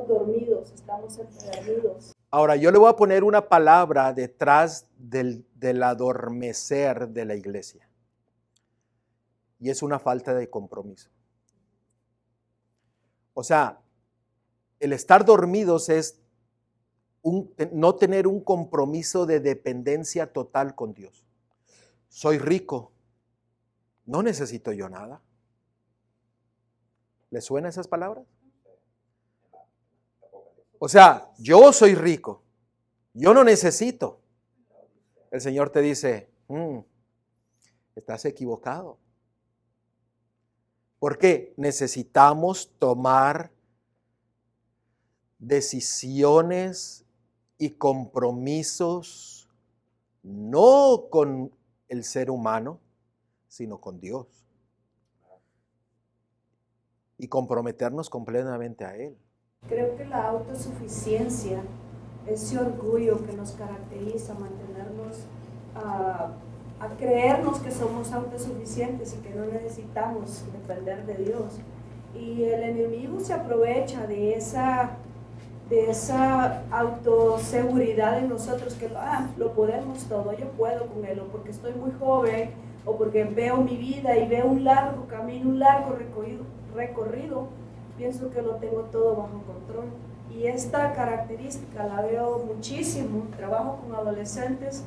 dormidos, estamos empedernidos. Ahora yo le voy a poner una palabra detrás del adormecer de la iglesia. Y es una falta de compromiso. O sea, el estar dormidos es no tener un compromiso de dependencia total con Dios. Soy rico, no necesito yo nada. ¿Le suenan esas palabras? O sea, yo soy rico, yo no necesito. El Señor te dice, estás equivocado. Porque necesitamos tomar decisiones y compromisos no con el ser humano, sino con Dios. Y comprometernos completamente a Él. Creo que la autosuficiencia, ese orgullo que nos caracteriza, mantenernos a creernos que somos autosuficientes y que no necesitamos depender de Dios. Y el enemigo se aprovecha de esa autoseguridad en nosotros, que lo podemos todo, yo puedo con él, o porque estoy muy joven, o porque veo mi vida y veo un largo camino, un largo recorrido, pienso que lo tengo todo bajo control. Y esta característica la veo muchísimo, trabajo con adolescentes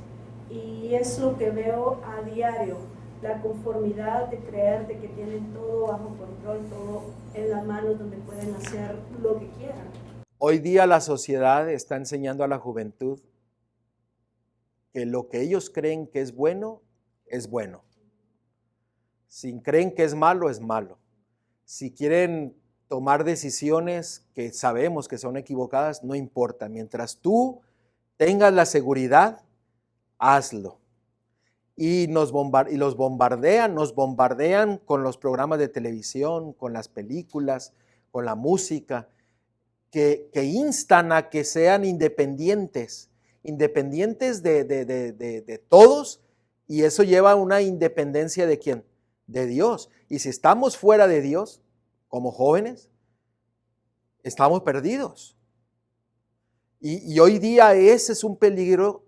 y es lo que veo a diario, la conformidad de creer de que tienen todo bajo control, todo en las manos donde pueden hacer lo que quieran. Hoy día la sociedad está enseñando a la juventud que lo que ellos creen que es bueno, es bueno. Si creen que es malo, es malo. Si quieren tomar decisiones que sabemos que son equivocadas, no importa. Mientras tú tengas la seguridad, hazlo. Y los bombardean con los programas de televisión, con las películas, con la música, que instan a que sean independientes de todos, y eso lleva a una independencia ¿de quién? De Dios. Y si estamos fuera de Dios, como jóvenes, estamos perdidos. Y hoy día ese es un peligro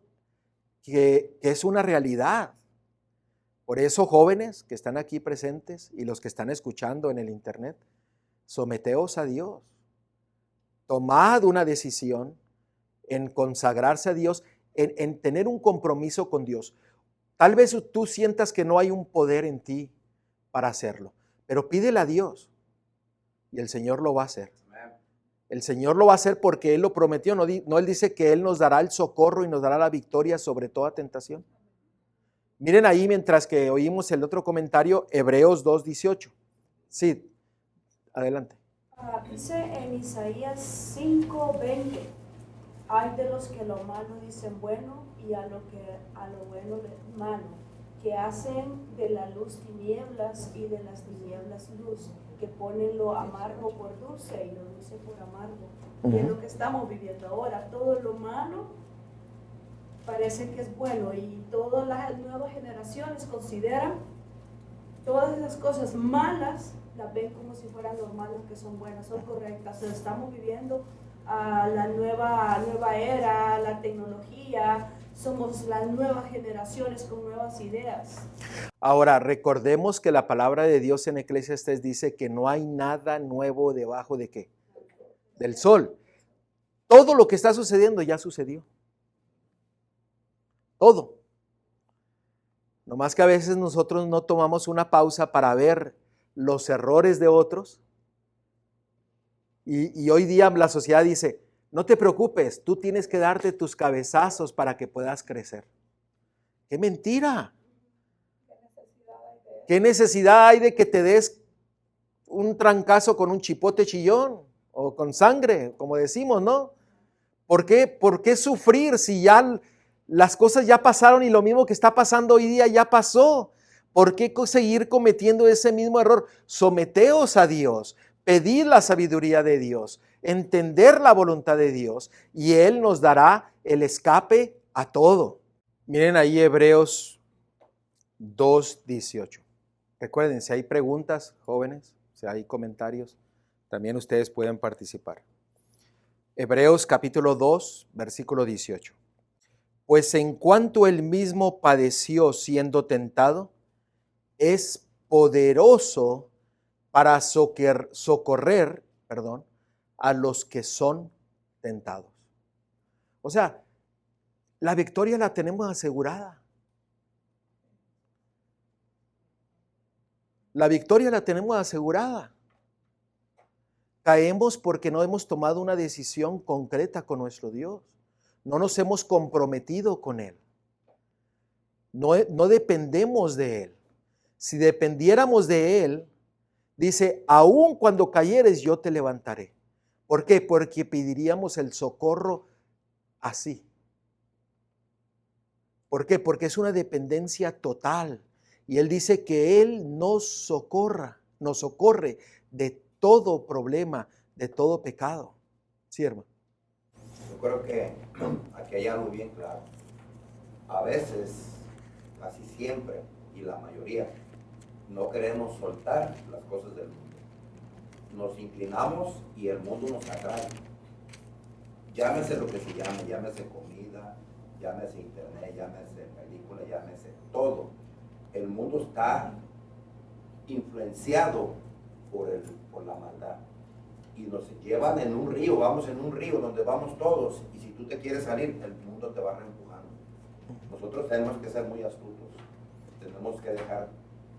que es una realidad. Por eso, jóvenes que están aquí presentes y los que están escuchando en el internet, someteos a Dios. Tomad una decisión en consagrarse a Dios, en tener un compromiso con Dios. Tal vez tú sientas que no hay un poder en ti para hacerlo, pero pídele a Dios y el Señor lo va a hacer. El Señor lo va a hacer porque Él lo prometió. No, Él dice que Él nos dará el socorro y nos dará la victoria sobre toda tentación. Miren ahí mientras que oímos el otro comentario, Hebreos 2:18. Sí, adelante. Dice en Isaías 5:20, hay de los que lo malo dicen bueno y a lo bueno malo, que hacen de la luz tinieblas y de las tinieblas luz, que ponen lo amargo por dulce y lo dulce por amargo. Y es lo que estamos viviendo ahora. Todo lo malo parece que es bueno y todas las nuevas generaciones consideran todas esas cosas malas, las ven como si fueran normales, que son buenas, son correctas. Estamos viviendo la nueva era, la tecnología, somos las nuevas generaciones con nuevas ideas. Ahora, recordemos que la palabra de Dios en Eclesiastés dice que no hay nada nuevo debajo de ¿qué? Del sol. Todo lo que está sucediendo ya sucedió. Todo. No más que a veces nosotros no tomamos una pausa para ver los errores de otros. Y hoy día la sociedad dice, no te preocupes, tú tienes que darte tus cabezazos para que puedas crecer. ¡Qué mentira! ¿Qué necesidad hay de que te des un trancazo con un chipote chillón o con sangre, como decimos, ¿no? ¿Por qué sufrir si ya las cosas ya pasaron y lo mismo que está pasando hoy día ya pasó? ¿Por qué seguir cometiendo ese mismo error? Someteos a Dios, pedid la sabiduría de Dios, entender la voluntad de Dios y Él nos dará el escape a todo. Miren ahí Hebreos 2:18. Recuerden, si hay preguntas, jóvenes, si hay comentarios, también ustedes pueden participar. Hebreos capítulo 2, versículo 18. Pues en cuanto él mismo padeció siendo tentado, es poderoso para socorrer a los que son tentados. O sea, la victoria la tenemos asegurada. La victoria la tenemos asegurada. Caemos porque no hemos tomado una decisión concreta con nuestro Dios. No nos hemos comprometido con Él. No dependemos de Él. Si dependiéramos de Él, dice, aun cuando cayeres yo te levantaré. ¿Por qué? Porque pediríamos el socorro así. ¿Por qué? Porque es una dependencia total. Y Él dice que Él nos socorre de todo problema, de todo pecado. ¿Sí, hermano? Yo creo que aquí hay algo bien claro. A veces, casi siempre, y la mayoría, no queremos soltar las cosas del mundo. Nos inclinamos y el mundo nos atrae. Llámese lo que se llame, llámese comida, llámese internet, llámese película, llámese todo. El mundo está influenciado por la maldad. Y nos llevan en un río, vamos en un río donde vamos todos. Y si tú te quieres salir, el mundo te va reempujando. Nosotros tenemos que ser muy astutos. Tenemos que dejar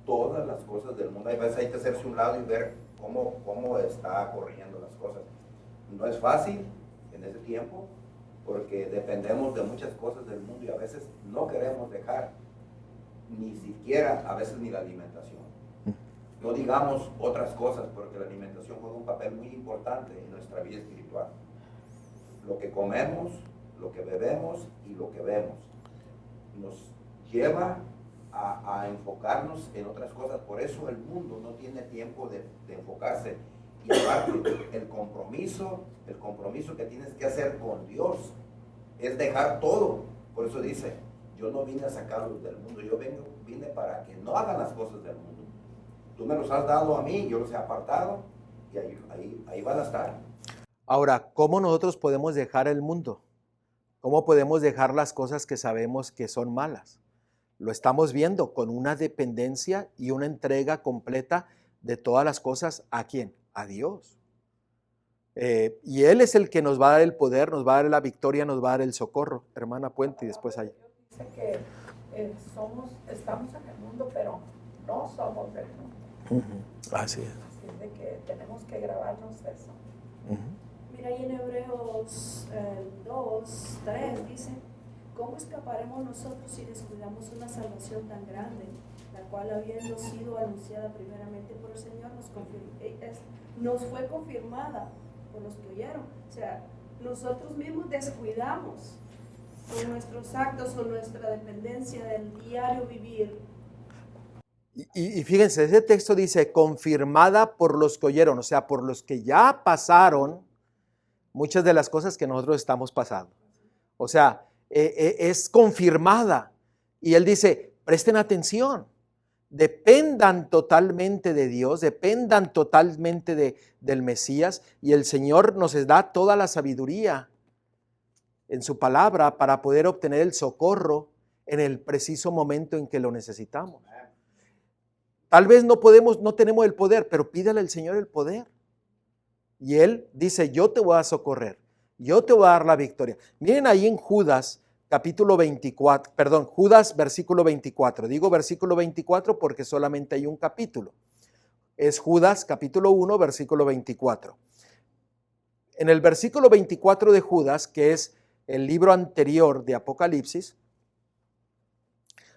todas las cosas del mundo. Hay veces hay que hacerse un lado y ver cómo está corriendo las cosas. No es fácil en ese tiempo porque dependemos de muchas cosas del mundo y a veces no queremos dejar ni siquiera a veces ni la alimentación. No digamos otras cosas porque la alimentación juega un papel muy importante en nuestra vida espiritual. Lo que comemos, lo que bebemos y lo que vemos nos lleva a enfocarnos en otras cosas. Por eso el mundo no tiene tiempo de enfocarse. Y aparte, el compromiso que tienes que hacer con Dios es dejar todo. Por eso dice, yo no vine a sacarlos del mundo, yo vine para que no hagan las cosas del mundo. Tú me los has dado a mí, yo los he apartado y ahí van a estar. Ahora, ¿cómo nosotros podemos dejar el mundo? ¿Cómo podemos dejar las cosas que sabemos que son malas? Lo estamos viendo con una dependencia y una entrega completa de todas las cosas. ¿A quién? A Dios. Y Él es el que nos va a dar el poder, nos va a dar la victoria, nos va a dar el socorro. Hermana Puente, y después allá. Dice que estamos en el mundo, pero no somos del mundo. Así es. Así es de que tenemos que grabarnos eso. Mira, ahí en Hebreos 2:3 dice, ¿cómo escaparemos nosotros si descuidamos una salvación tan grande, la cual habiendo sido anunciada primeramente por el Señor, nos fue confirmada por los que oyeron? O sea, nosotros mismos descuidamos con nuestros actos o nuestra dependencia del diario vivir. Y fíjense, ese texto dice, confirmada por los que oyeron, o sea, por los que ya pasaron muchas de las cosas que nosotros estamos pasando. O sea, es confirmada. Y Él dice, presten atención, dependan totalmente de Dios, dependan totalmente del Mesías, y el Señor nos da toda la sabiduría en su palabra para poder obtener el socorro en el preciso momento en que lo necesitamos. Tal vez no tenemos el poder, pero pídale al Señor el poder. Y Él dice, yo te voy a socorrer, yo te voy a dar la victoria. Miren ahí en Judas, Judas versículo 24. Digo versículo 24 porque solamente hay un capítulo. Es Judas capítulo 1, versículo 24. En el versículo 24 de Judas, que es el libro anterior de Apocalipsis,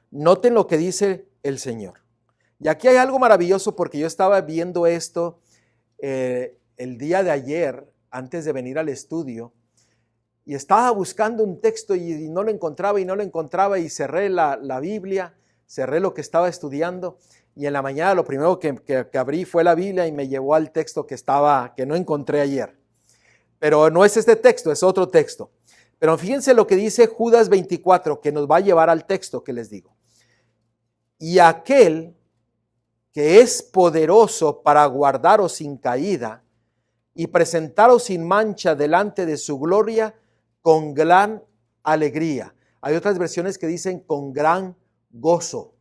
noten lo que dice el Señor. Y aquí hay algo maravilloso porque yo estaba viendo esto el día de ayer, antes de venir al estudio, y estaba buscando un texto y no lo encontraba y cerré la Biblia, cerré lo que estaba estudiando, y en la mañana lo primero que abrí fue la Biblia y me llevó al texto que no encontré ayer. Pero no es este texto, es otro texto. Pero fíjense lo que dice Judas 24, que nos va a llevar al texto que les digo. Y aquel que es poderoso para guardaros sin caída y presentaros sin mancha delante de su gloria con gran alegría. Hay otras versiones que dicen con gran gozo.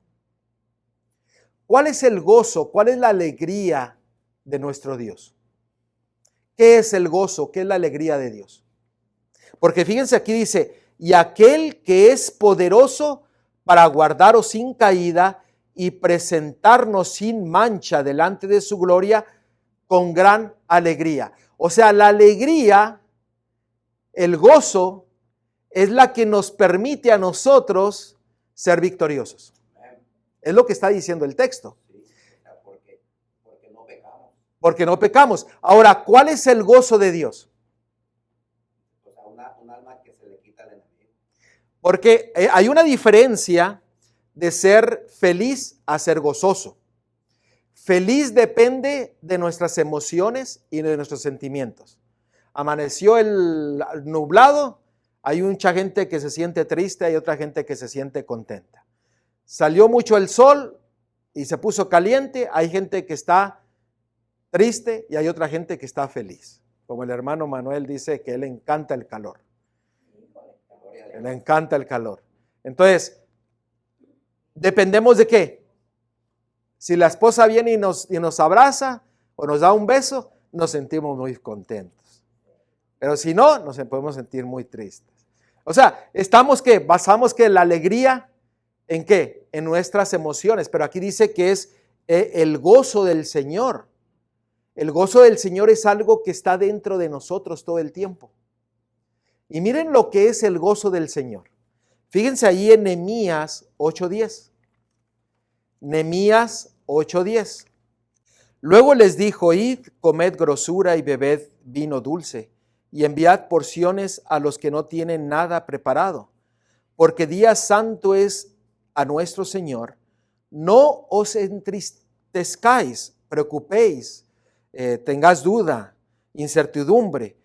¿Cuál es el gozo? ¿Cuál es la alegría de nuestro Dios? ¿Qué es el gozo? ¿Qué es la alegría de Dios? Porque fíjense aquí dice, y aquel que es poderoso para guardaros sin caída y presentarnos sin mancha delante de su gloria con gran alegría. O sea, la alegría, el gozo, es la que nos permite a nosotros ser victoriosos. Es lo que está diciendo el texto. Porque no pecamos. Porque no pecamos. Ahora, ¿cuál es el gozo de Dios? O sea, un alma que se le quita al enemigo. Porque hay una diferencia de ser feliz a ser gozoso. Feliz depende de nuestras emociones y de nuestros sentimientos. Amaneció el nublado, hay mucha gente que se siente triste, hay otra gente que se siente contenta. Salió mucho el sol y se puso caliente, hay gente que está triste y hay otra gente que está feliz. Como el hermano Manuel dice que él le encanta el calor. Le encanta el calor. Entonces, ¿dependemos de qué? Si la esposa viene y nos abraza o nos da un beso, nos sentimos muy contentos. Pero si no, nos podemos sentir muy tristes. O sea, basamos que la alegría, ¿en qué? En nuestras emociones. Pero aquí dice que es el gozo del Señor. El gozo del Señor es algo que está dentro de nosotros todo el tiempo. Y miren lo que es el gozo del Señor. Fíjense ahí en Nehemías 8:10. Nehemías 8:10. Luego les dijo, id, comed grosura y bebed vino dulce, y enviad porciones a los que no tienen nada preparado, porque día santo es a nuestro Señor. No os entristezcáis, preocupéis, tengáis duda, incertidumbre,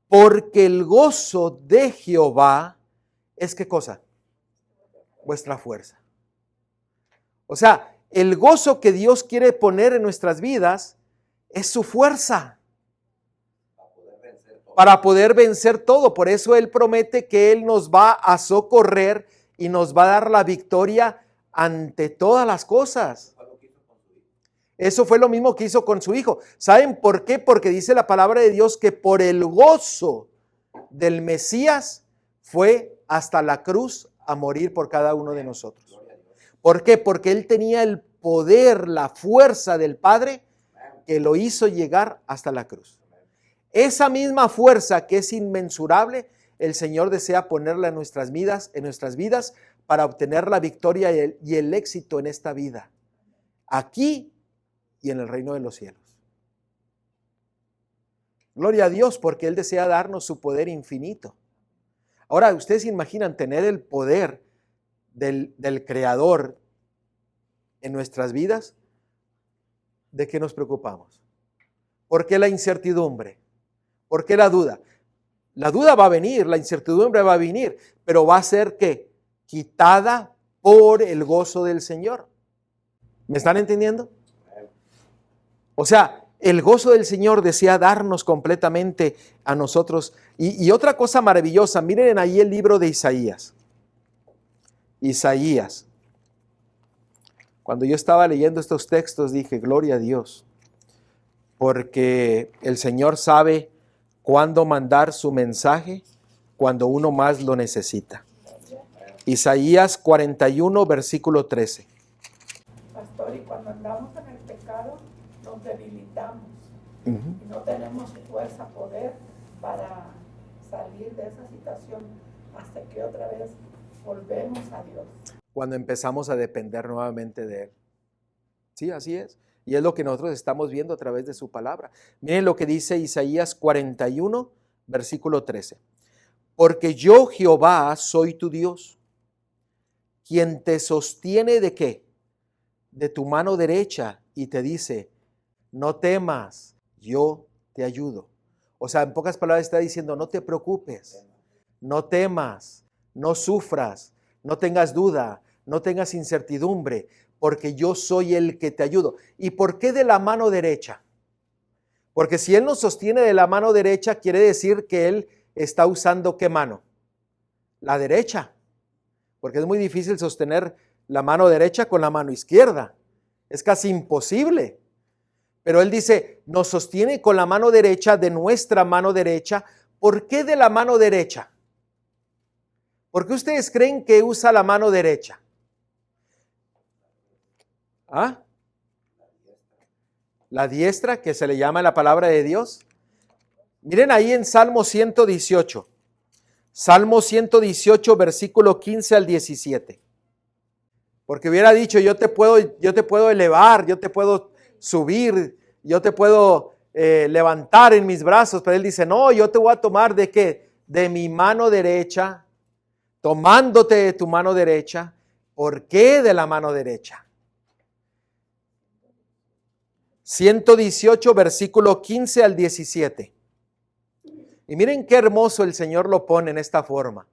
porque el gozo de Jehová es ¿qué cosa? Vuestra fuerza. O sea, el gozo que Dios quiere poner en nuestras vidas es su fuerza para poder vencer todo. Por eso Él promete que Él nos va a socorrer y nos va a dar la victoria ante todas las cosas. Eso fue lo mismo que hizo con su Hijo. ¿Saben por qué? Porque dice la palabra de Dios que por el gozo del Mesías fue hasta la cruz a morir por cada uno de nosotros. ¿Por qué? Porque Él tenía el poder, la fuerza del Padre que lo hizo llegar hasta la cruz. Esa misma fuerza que es inmensurable, el Señor desea ponerla en nuestras vidas para obtener la victoria y el éxito en esta vida, aquí y en el reino de los cielos. Gloria a Dios, porque Él desea darnos su poder infinito. Ahora, ustedes se imaginan tener el poder del Creador en nuestras vidas. ¿De qué nos preocupamos? ¿Por qué la incertidumbre? ¿Por qué la duda? La duda va a venir, la incertidumbre va a venir, pero va a ser ¿qué? Quitada por el gozo del Señor. ¿Me están entendiendo? O sea, el gozo del Señor desea darnos completamente a nosotros. Y otra cosa maravillosa, miren ahí el libro de Isaías. Isaías. Cuando yo estaba leyendo estos textos dije, gloria a Dios, porque el Señor sabe cuándo mandar su mensaje cuando uno más lo necesita. Isaías 41, versículo 13. Pastor, y cuando andamos en el pecado, nos debilitamos y no tenemos fuerza, poder para salir de esa situación hasta que otra vez volvemos a Dios. Cuando empezamos a depender nuevamente de Él. Sí, así es. Y es lo que nosotros estamos viendo a través de su palabra. Miren lo que dice Isaías 41, versículo 13. Porque yo, Jehová, soy tu Dios, quien te sostiene ¿de qué? De tu mano derecha y te dice, no temas, yo te ayudo. O sea, en pocas palabras está diciendo, no te preocupes, no temas, no sufras, no tengas duda, no tengas incertidumbre, porque yo soy el que te ayudo. ¿Y por qué de la mano derecha? Porque si Él nos sostiene de la mano derecha, quiere decir que Él está usando ¿qué mano? La derecha. Porque es muy difícil sostener la mano derecha con la mano izquierda. Es casi imposible. Pero Él dice, nos sostiene con la mano derecha de nuestra mano derecha. ¿Por qué de la mano derecha? ¿Por qué ustedes creen que usa la mano derecha? ¿Ah? La diestra, que se le llama la palabra de Dios. Miren ahí en Salmo 118. Salmo 118, versículo 15 al 17. Porque hubiera dicho, yo te puedo elevar, yo te puedo subir, yo te puedo levantar en mis brazos. Pero Él dice, no, yo te voy a tomar ¿de qué? De mi mano derecha, tomándote de tu mano derecha. ¿Por qué de la mano derecha? 118, versículo 15 al 17. Y miren qué hermoso el Señor lo pone en esta forma.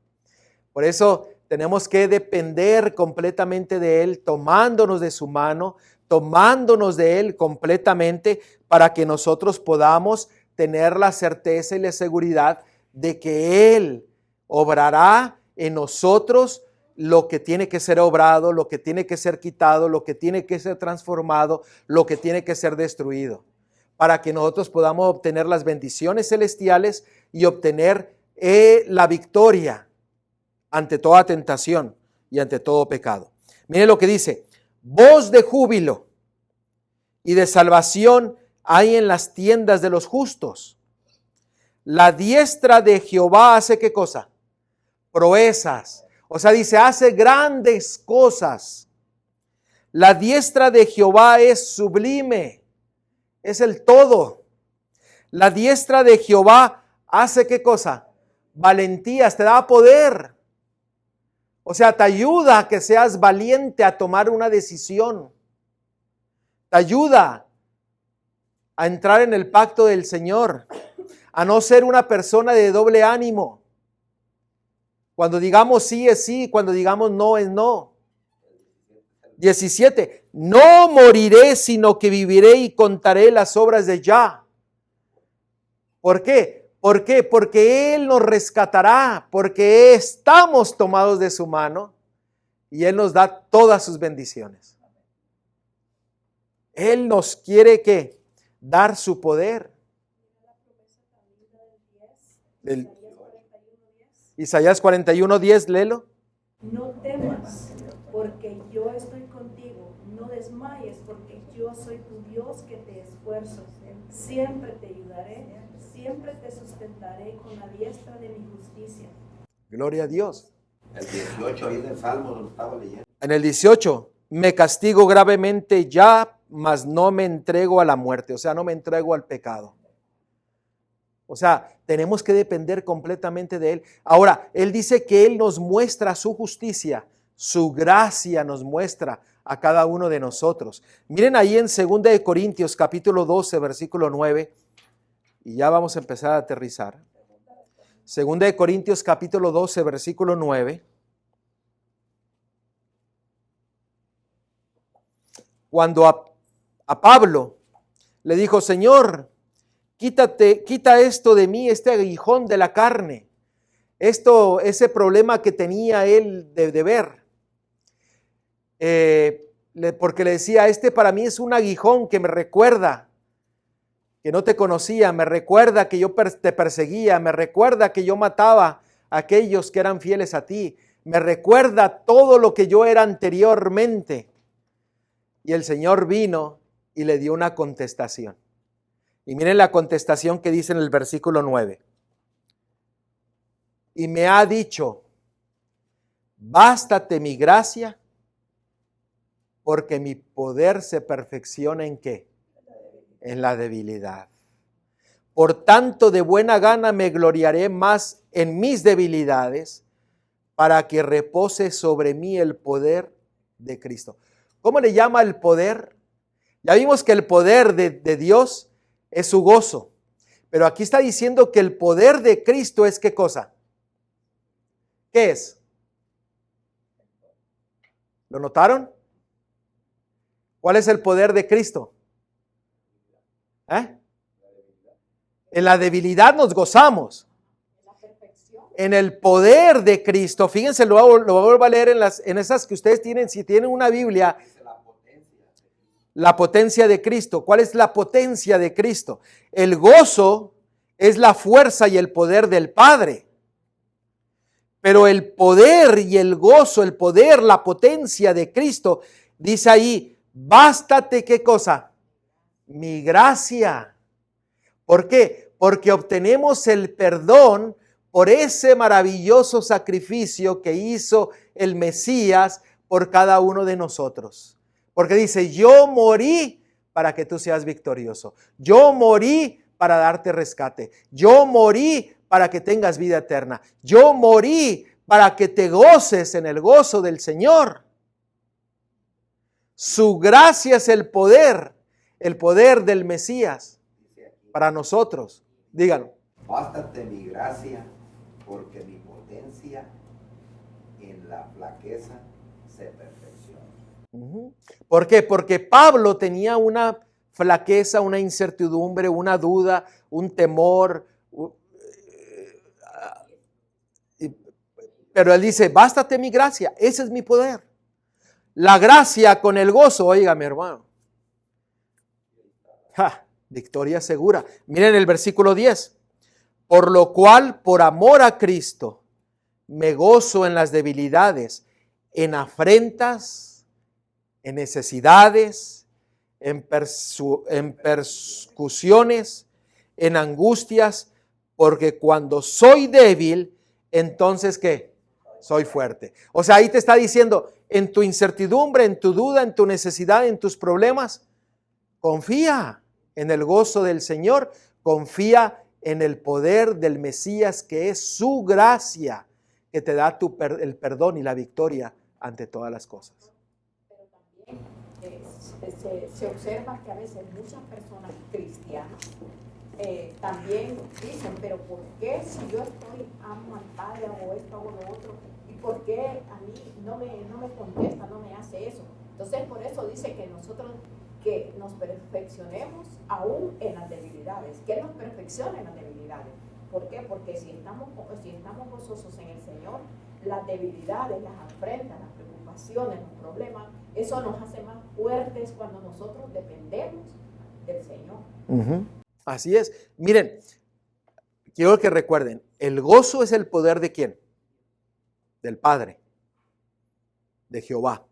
Por eso tenemos que depender completamente de Él, tomándonos de su mano, tomándonos de Él completamente para que nosotros podamos tener la certeza y la seguridad de que Él obrará en nosotros lo que tiene que ser obrado, lo que tiene que ser quitado, lo que tiene que ser transformado, lo que tiene que ser destruido, para que nosotros podamos obtener las bendiciones celestiales y obtener la victoria ante toda tentación y ante todo pecado. Miren lo que dice, voz de júbilo y de salvación hay en las tiendas de los justos. La diestra de Jehová hace ¿qué cosa? Proezas. O sea, dice, hace grandes cosas. La diestra de Jehová es sublime. Es el todo. La diestra de Jehová hace ¿qué cosa? Valentías, te da poder. O sea, te ayuda a que seas valiente a tomar una decisión. Te ayuda a entrar en el pacto del Señor, a no ser una persona de doble ánimo. Cuando digamos sí es sí, cuando digamos no es no. 17. No moriré, sino que viviré y contaré las obras de Yah. ¿Por qué? ¿Por qué? Porque Él nos rescatará, porque estamos tomados de su mano y Él nos da todas sus bendiciones. Él nos quiere ¿qué? Dar su poder. Del Isaías 41:10, léelo. No temas, porque yo estoy contigo. No desmayes, porque yo soy tu Dios que te esfuerzo. Siempre te ayudaré, siempre te sustentaré con la diestra de mi justicia. Gloria a Dios. El 18 ahí del Salmo donde estaba leyendo. En el 18, me castigo gravemente ya, mas no me entrego a la muerte. O sea, no me entrego al pecado. O sea, tenemos que depender completamente de Él. Ahora, Él dice que Él nos muestra su justicia, su gracia nos muestra a cada uno de nosotros. Miren ahí en 2 de Corintios capítulo 12, versículo 9, y ya vamos a empezar a aterrizar. 2 de Corintios capítulo 12, versículo 9. Cuando a Pablo le dijo, Señor, quita esto de mí, este aguijón de la carne, ese problema que tenía él de ver. Porque le decía, para mí es un aguijón que me recuerda que no te conocía, me recuerda que yo te perseguía, me recuerda que yo mataba a aquellos que eran fieles a ti, me recuerda todo lo que yo era anteriormente. Y el Señor vino y le dio una contestación. Y miren la contestación que dice en el versículo 9. Y me ha dicho, bástate mi gracia, porque mi poder se perfecciona ¿en qué? En la debilidad. Por tanto, de buena gana me gloriaré más en mis debilidades, para que repose sobre mí el poder de Cristo. ¿Cómo le llama el poder? Ya vimos que el poder de Dios es su gozo. Pero aquí está diciendo que el poder de Cristo es ¿qué cosa? ¿Qué es? ¿Lo notaron? ¿Cuál es el poder de Cristo? En la debilidad nos gozamos. En el poder de Cristo, fíjense, lo vuelvo a leer en esas que ustedes tienen, si tienen una Biblia. La potencia de Cristo. ¿Cuál es la potencia de Cristo? El gozo es la fuerza y el poder del Padre. Pero el poder y el gozo, el poder, la potencia de Cristo, dice ahí, bástate, ¿qué cosa? Mi gracia. ¿Por qué? Porque obtenemos el perdón por ese maravilloso sacrificio que hizo el Mesías por cada uno de nosotros. Porque dice, yo morí para que tú seas victorioso. Yo morí para darte rescate. Yo morí para que tengas vida eterna. Yo morí para que te goces en el gozo del Señor. Su gracia es el poder del Mesías para nosotros. Díganlo. Bástate mi gracia, porque mi potencia en la flaqueza se perfecciona. ¿Por qué? Porque Pablo tenía una flaqueza, una incertidumbre, una duda, un temor. Pero él dice, bástate mi gracia, ese es mi poder. La gracia con el gozo, oiga mi hermano. Victoria segura. Miren el versículo 10. Por lo cual, por amor a Cristo, me gozo en las debilidades, en afrentas, en necesidades, en persecuciones, en angustias, porque cuando soy débil, entonces ¿qué? Soy fuerte. O sea, ahí te está diciendo, en tu incertidumbre, en tu duda, en tu necesidad, en tus problemas, confía en el gozo del Señor, confía en el poder del Mesías, que es su gracia, que te da el perdón y la victoria ante todas las cosas. Pero también se observa que a veces muchas personas cristianas también dicen, pero ¿por qué si yo amo al Padre, hago esto, hago lo otro? ¿Y por qué a mí no me contesta, no me hace eso? Entonces por eso dice que nosotros que nos perfeccionemos aún en las debilidades, que nos perfeccione en las debilidades. ¿Por qué? Porque si estamos gozosos en el Señor, las debilidades, las afrentas, las preocupaciones, los problemas, eso nos hace más fuertes cuando nosotros dependemos del Señor. Así es. Miren, quiero que recuerden, el gozo es el poder ¿de quién? Del Padre, de Jehová.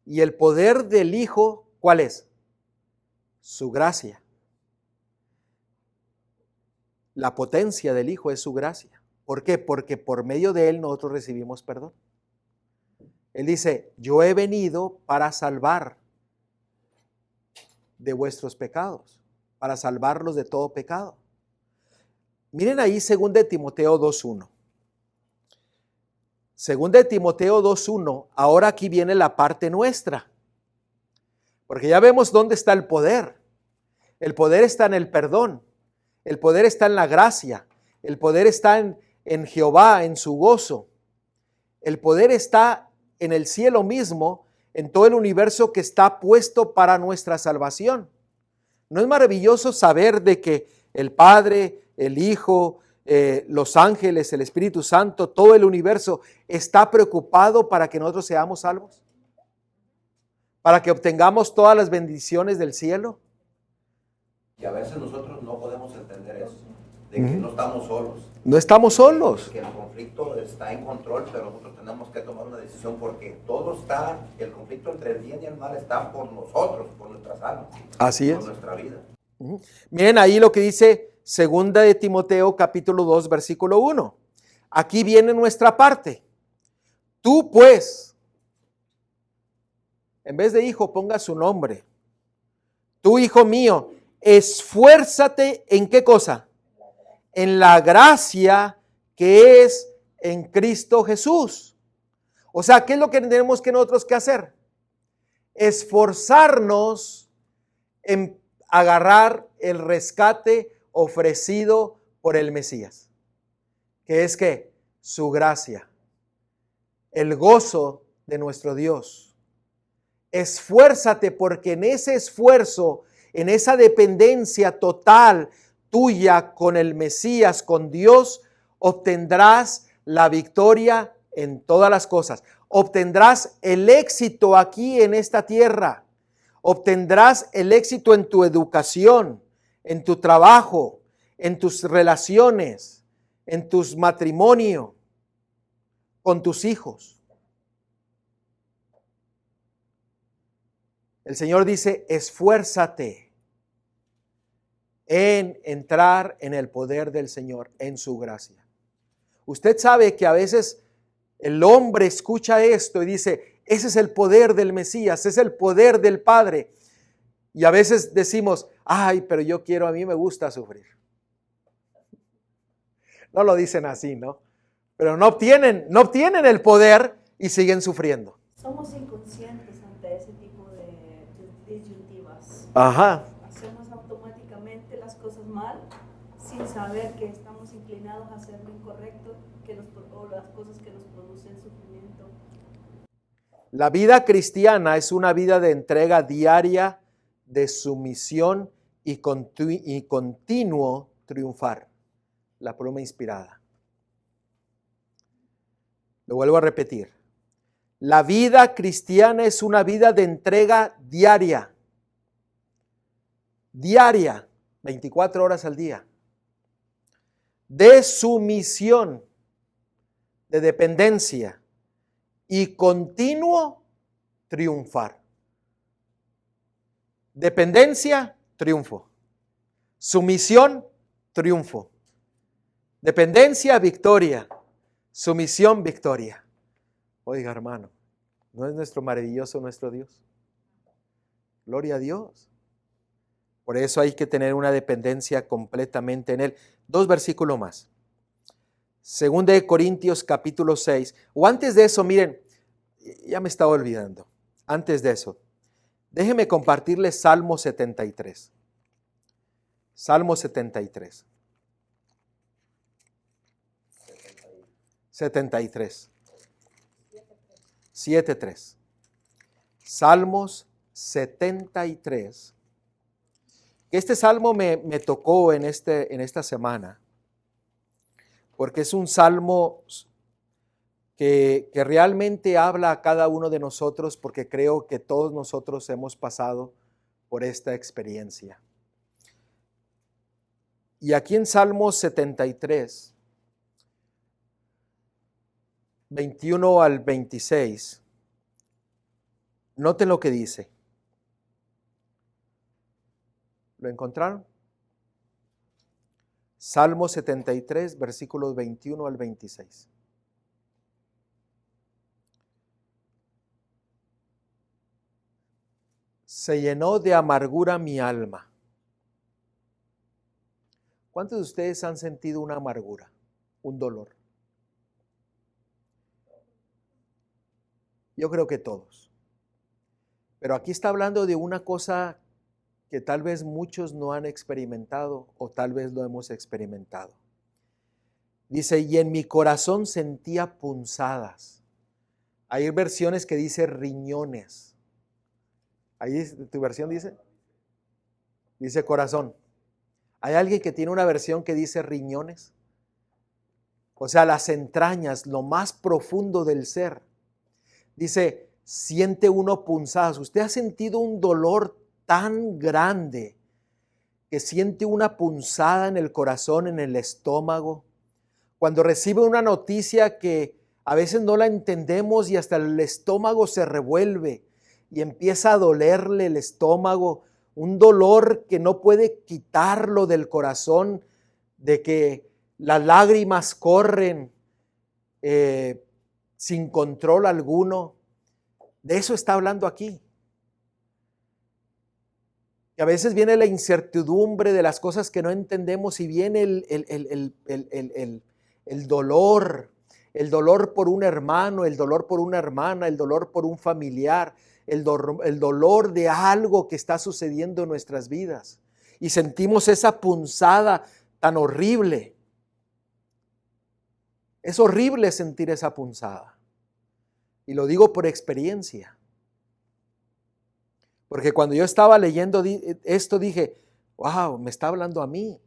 Y el poder del Hijo, ¿cuál es? Su gracia. La potencia del Hijo es su gracia. ¿Por qué? Porque por medio de Él nosotros recibimos perdón. Él dice, yo he venido para salvar de vuestros pecados, para salvarlos de todo pecado. Miren ahí 2 Timoteo 2:1. 2 Timoteo 2:1, ahora aquí viene la parte nuestra. Porque ya vemos dónde está el poder. El poder está en el perdón. El poder está en la gracia. El poder está en Jehová, en su gozo. El poder está en el cielo mismo, en todo el universo que está puesto para nuestra salvación. ¿No es maravilloso saber de que el Padre, el Hijo, los ángeles, el Espíritu Santo, todo el universo está preocupado para que nosotros seamos salvos? Para que obtengamos todas las bendiciones del cielo. Y a veces nosotros no podemos entender eso, de que no estamos solos. No estamos solos. Que el conflicto está en control, pero nosotros tenemos que tomar una decisión porque todo está, el conflicto entre el bien y el mal está por nosotros, por nuestras almas. Así es. Por nuestra vida. Miren ahí lo que dice 2 Timoteo capítulo 2 versículo 1. Aquí viene nuestra parte. Tú pues, en vez de hijo ponga su nombre. Tú, hijo mío, esfuérzate en ¿qué cosa? En la gracia que es en Cristo Jesús. O sea, ¿qué es lo que tenemos que nosotros que hacer? Esforzarnos en agarrar el rescate ofrecido por el Mesías. Que es que su gracia, el gozo de nuestro Dios. Esfuérzate porque en ese esfuerzo, en esa dependencia total tuya con el Mesías, con Dios, obtendrás la victoria en todas las cosas. Obtendrás el éxito aquí en esta tierra. Obtendrás el éxito en tu educación, en tu trabajo, en tus relaciones, en tus matrimonios, con tus hijos. El Señor dice, esfuérzate en entrar en el poder del Señor, en su gracia. Usted sabe que a veces el hombre escucha esto y dice, ese es el poder del Mesías, es el poder del Padre. Y a veces decimos, ay, pero yo quiero, a mí me gusta sufrir. No lo dicen así, ¿no? Pero no obtienen el poder y siguen sufriendo. Somos inconscientes ante ese tipo de disyuntivas. Ajá. Hacemos automáticamente las cosas mal sin saber que estamos inclinados a hacer lo incorrecto o las cosas que nos producen sufrimiento. La vida cristiana es una vida de entrega diaria, de sumisión y continuo triunfar. La pluma inspirada. Lo vuelvo a repetir. La vida cristiana es una vida de entrega diaria. Diaria, 24 horas al día. De sumisión, de dependencia y continuo triunfar. Dependencia, triunfo. Sumisión, triunfo. Dependencia, victoria. Sumisión, victoria. Oiga, hermano, ¿no es nuestro maravilloso nuestro Dios? Gloria a Dios. Por eso hay que tener una dependencia completamente en Él. 2 versículos más. 2 Corintios capítulo 6. O antes de eso, miren, ya me estaba olvidando. Antes de eso, déjenme compartirles Salmo 73. Salmo 73. 73. 7:3. Salmos 73. Este salmo me tocó en esta semana. porque es un salmo que realmente habla a cada uno de nosotros, porque creo que todos nosotros hemos pasado por esta experiencia. Y aquí en Salmo 73, 21 al 26, noten lo que dice. ¿Lo encontraron? Salmo 73, versículos 21 al 26. Se llenó de amargura mi alma. ¿Cuántos de ustedes han sentido una amargura, un dolor? Yo creo que todos. Pero aquí está hablando de una cosa que tal vez muchos no han experimentado o tal vez lo hemos experimentado. Dice, y en mi corazón sentía punzadas. Hay versiones que dice riñones. Ahí tu versión dice corazón. ¿Hay alguien que tiene una versión que dice riñones? O sea, las entrañas, lo más profundo del ser. Dice, siente uno punzadas. ¿Usted ha sentido un dolor tan grande que siente una punzada en el corazón, en el estómago? Cuando recibe una noticia que a veces no la entendemos y hasta el estómago se revuelve y empieza a dolerle el estómago, un dolor que no puede quitarlo del corazón, de que las lágrimas corren sin control alguno. De eso está hablando aquí. Y a veces viene la incertidumbre de las cosas que no entendemos y viene el dolor por un hermano, el dolor por una hermana, el dolor por un familiar, el dolor de algo que está sucediendo en nuestras vidas. Y sentimos esa punzada tan horrible. Es horrible sentir esa punzada. Y lo digo por experiencia. Porque cuando yo estaba leyendo esto dije, wow, me está hablando a mí.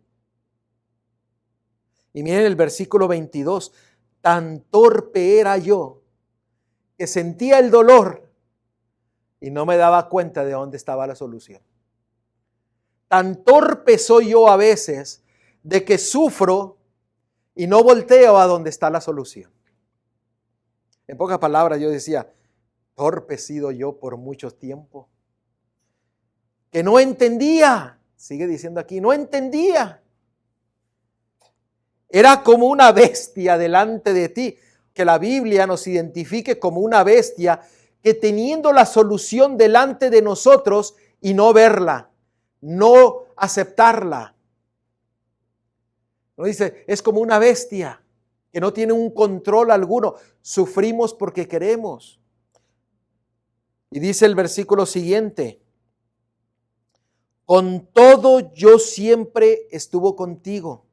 Y miren el versículo 22, tan torpe era yo que sentía el dolor y no me daba cuenta de dónde estaba la solución. Tan torpe soy yo a veces de que sufro y no volteo a donde está la solución. En pocas palabras yo decía, torpe he sido yo por mucho tiempo. Que no entendía, sigue diciendo aquí, no entendía. Era como una bestia delante de ti, que la Biblia nos identifique como una bestia que teniendo la solución delante de nosotros y no verla, no aceptarla. No dice, es como una bestia que no tiene un control alguno. Sufrimos porque queremos. Y dice el versículo siguiente, con todo yo siempre estuve contigo.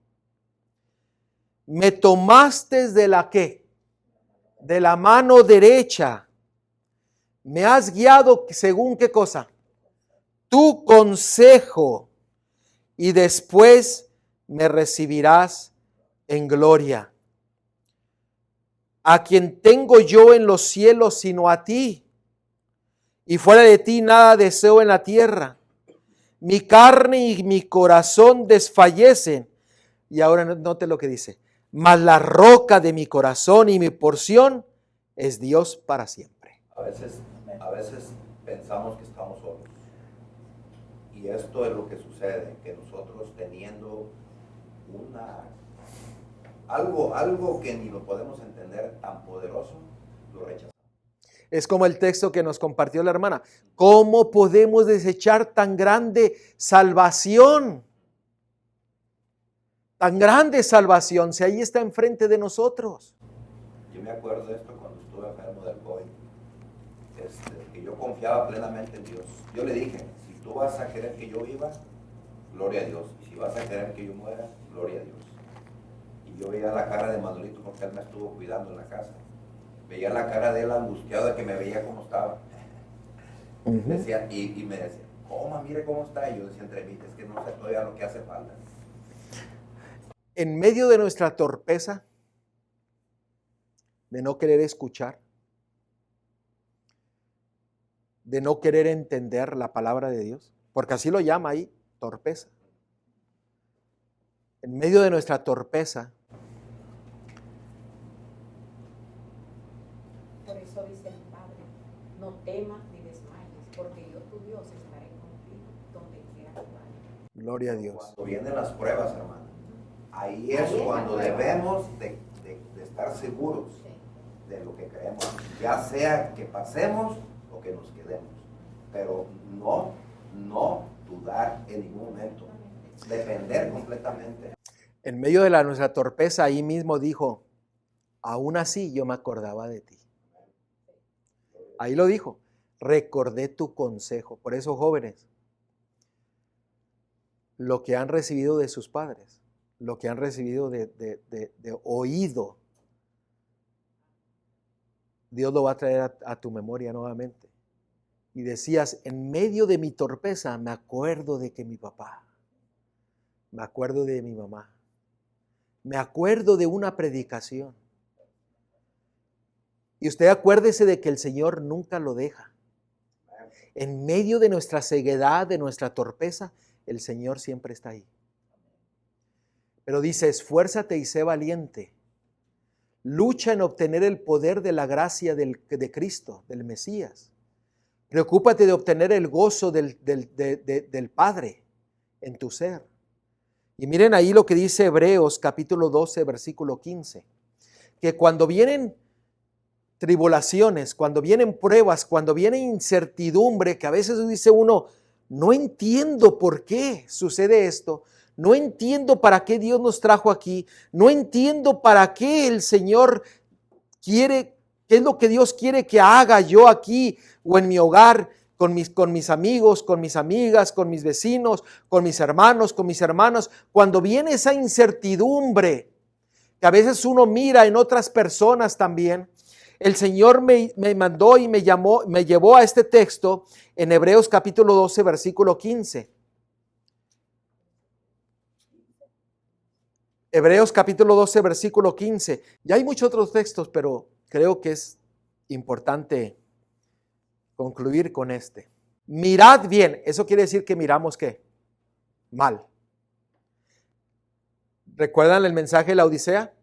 Me tomaste de la ¿qué? De la mano derecha. Me has guiado según ¿qué cosa? Tu consejo. Y después me recibirás en gloria. A quien tengo yo en los cielos sino a ti. Y fuera de ti nada deseo en la tierra. Mi carne y mi corazón desfallecen. Y ahora note lo que dice. Mas la roca de mi corazón y mi porción es Dios para siempre. A veces pensamos que estamos solos. Y esto es lo que sucede, que nosotros teniendo algo que ni lo podemos entender tan poderoso, lo rechazamos. Es como el texto que nos compartió la hermana. ¿Cómo podemos desechar tan grande salvación? Tan grande salvación, si ahí está enfrente de nosotros. Yo me acuerdo de esto cuando estuve enfermo del COVID, que yo confiaba plenamente en Dios. Yo le dije, si tú vas a querer que yo viva, gloria a Dios. Y si vas a querer que yo muera, gloria a Dios. Y yo veía la cara de Manolito porque él me estuvo cuidando en la casa. Veía la cara de él angustiado de que me veía como estaba. Decía, y me decía, mire cómo está. Y yo decía entre mí, es que no sé todavía lo que hace falta. En medio de nuestra torpeza, de no querer escuchar, de no querer entender la palabra de Dios, porque así lo llama ahí, torpeza. En medio de nuestra torpeza, por eso dice el Padre, no temas ni desmayes, porque yo tu Dios estaré contigo donde quiera que vayas. gloria a Dios. Cuando vienen las pruebas, hermano, ahí es Ahí es cuando la prueba. debemos de estar seguros de lo que creemos, ya sea que pasemos o que nos quedemos, pero no dudar en ningún momento, depender completamente. En medio de nuestra torpeza, ahí mismo dijo, aún así yo me acordaba de ti. Ahí lo dijo, recordé tu consejo. Por eso, jóvenes, lo que han recibido de sus padres, lo que han recibido de oído, Dios lo va a traer a tu memoria nuevamente. Y decías, en medio de mi torpeza, me acuerdo de que mi papá, me acuerdo de mi mamá, me acuerdo de una predicación. Y usted acuérdese de que el Señor nunca lo deja. En medio de nuestra ceguedad, de nuestra torpeza, el Señor siempre está ahí. Pero dice, esfuérzate y sé valiente. Lucha en obtener el poder de la gracia de Cristo, del Mesías. Preocúpate de obtener el gozo del Padre en tu ser. Y miren ahí lo que dice Hebreos capítulo 12, versículo 15. Que cuando vienen tribulaciones, cuando vienen pruebas, cuando viene incertidumbre, que a veces dice uno, no entiendo por qué sucede esto, no entiendo para qué Dios nos trajo aquí, no entiendo para qué el Señor quiere, qué es lo que Dios quiere que haga yo aquí o en mi hogar, con mis amigos, con mis amigas, con mis vecinos, con mis hermanos, con mis hermanas. Cuando viene esa incertidumbre, que a veces uno mira en otras personas también, el Señor me mandó y me llevó a este texto en Hebreos capítulo 12, versículo 15. Hebreos capítulo 12, versículo 15. Ya hay muchos otros textos, pero creo que es importante concluir con este. Mirad bien. Eso quiere decir que miramos ¿qué? Mal. ¿Recuerdan el mensaje de la Odisea?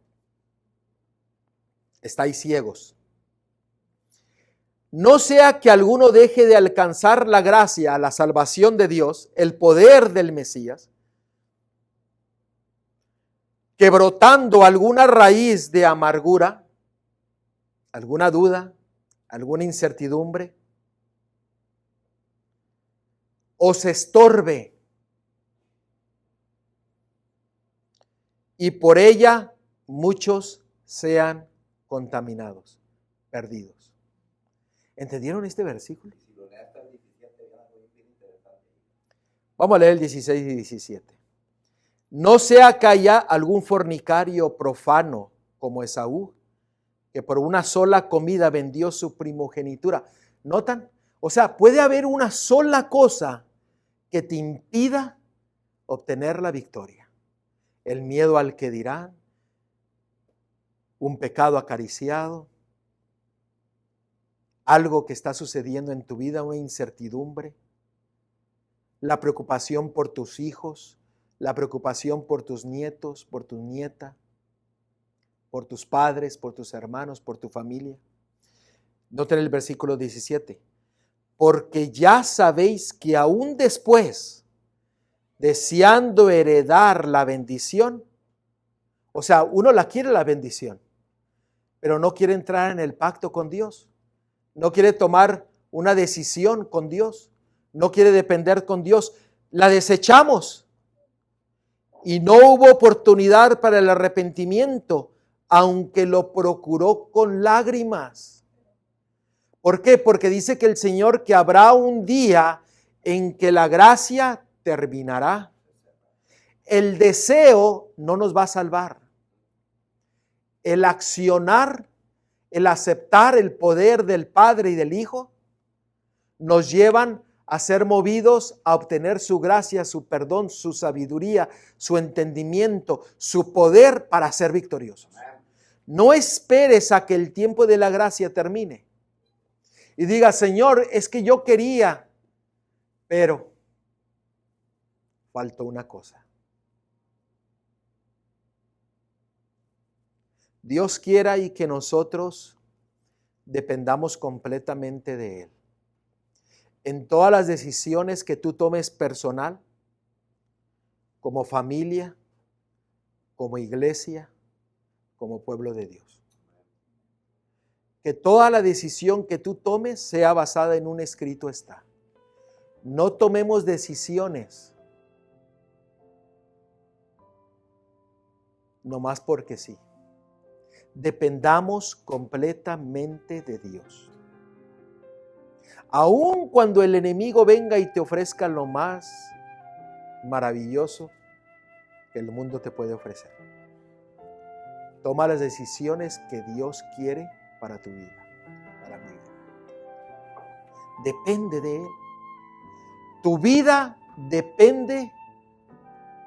Estáis ciegos. No sea que alguno deje de alcanzar la gracia, la salvación de Dios, el poder del Mesías, que brotando alguna raíz de amargura, alguna duda, alguna incertidumbre, os estorbe y por ella muchos sean contaminados, perdidos. ¿Entendieron este versículo? Vamos a leer el 16 y 17. No sea que haya algún fornicario profano como Esaú, que por una sola comida vendió su primogenitura. ¿Notan? O sea, puede haber una sola cosa que te impida obtener la victoria. El miedo al que dirán, un pecado acariciado, algo que está sucediendo en tu vida, una incertidumbre, la preocupación por tus hijos, la preocupación por tus nietos, por tu nieta, por tus padres, por tus hermanos, por tu familia. Noten el versículo 17. Porque ya sabéis que aún después, deseando heredar la bendición, o sea, uno la quiere la bendición, pero no quiere entrar en el pacto con Dios, no quiere tomar una decisión con Dios, no quiere depender con Dios, la desechamos y no hubo oportunidad para el arrepentimiento, aunque lo procuró con lágrimas. ¿Por qué? Porque dice que el Señor que habrá un día en que la gracia terminará. El deseo no nos va a salvar. El accionar, el aceptar el poder del Padre y del Hijo, nos llevan a ser movidos a obtener su gracia, su perdón, su sabiduría, su entendimiento, su poder para ser victoriosos. No esperes a que el tiempo de la gracia termine y diga, Señor, es que yo quería, pero faltó una cosa. Dios quiera y que nosotros dependamos completamente de Él. En todas las decisiones que tú tomes personal, como familia, como iglesia, como pueblo de Dios. Que toda la decisión que tú tomes sea basada en un escrito está. No tomemos decisiones nomás porque sí. Dependamos completamente de Dios. Aun cuando el enemigo venga y te ofrezca lo más maravilloso que el mundo te puede ofrecer. Toma las decisiones que Dios quiere para tu vida, para mi vida. Depende de Él. Tu vida depende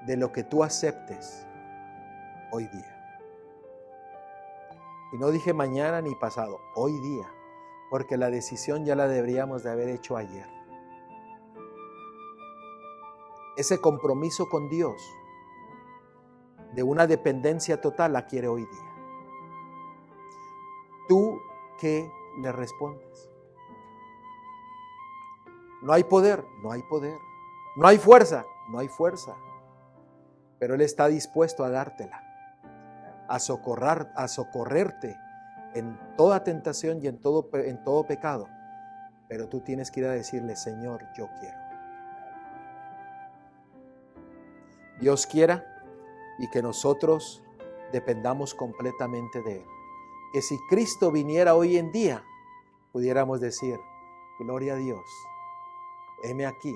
de lo que tú aceptes hoy día. Y no dije mañana ni pasado, hoy día, porque la decisión ya la deberíamos de haber hecho ayer. Ese compromiso con Dios de una dependencia total la quiere hoy día. ¿Tú qué le respondes? No hay poder, no hay poder. No hay fuerza, no hay fuerza. Pero Él está dispuesto a dártela, a socorrerte en toda tentación y en todo pecado. Pero tú tienes que ir a decirle, Señor, yo quiero. Dios quiera y que nosotros dependamos completamente de Él. Que si Cristo viniera hoy en día, pudiéramos decir, gloria a Dios, heme aquí.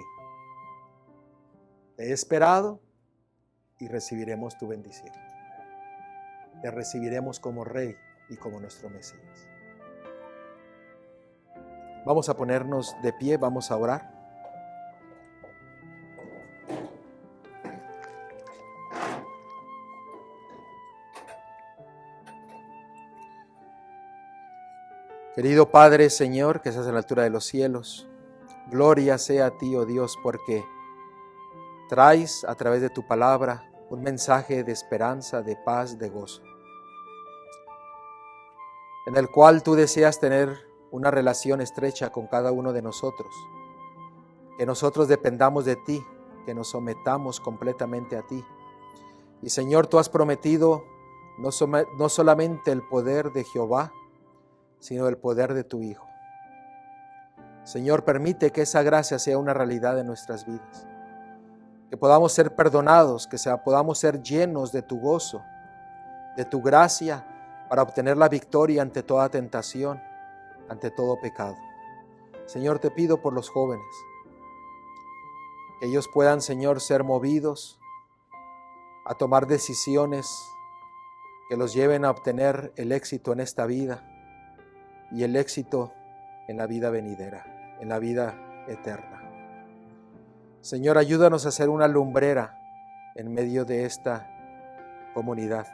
Te he esperado y recibiremos tu bendición. Te recibiremos como Rey y como nuestro Mesías. Vamos a ponernos de pie, vamos a orar. Querido Padre, Señor, que estás en la altura de los cielos, gloria sea a ti, oh Dios, porque traes a través de tu palabra un mensaje de esperanza, de paz, de gozo, en el cual tú deseas tener una relación estrecha con cada uno de nosotros, que nosotros dependamos de ti, que nos sometamos completamente a ti. Y Señor, tú has prometido no solamente el poder de Jehová, sino el poder de tu Hijo. Señor, permite que esa gracia sea una realidad en nuestras vidas, que podamos ser perdonados, que podamos ser llenos de tu gozo, de tu gracia, para obtener la victoria ante toda tentación, ante todo pecado. Señor, te pido por los jóvenes, que ellos puedan, Señor, ser movidos a tomar decisiones que los lleven a obtener el éxito en esta vida y el éxito en la vida venidera, en la vida eterna. Señor, ayúdanos a ser una lumbrera en medio de esta comunidad,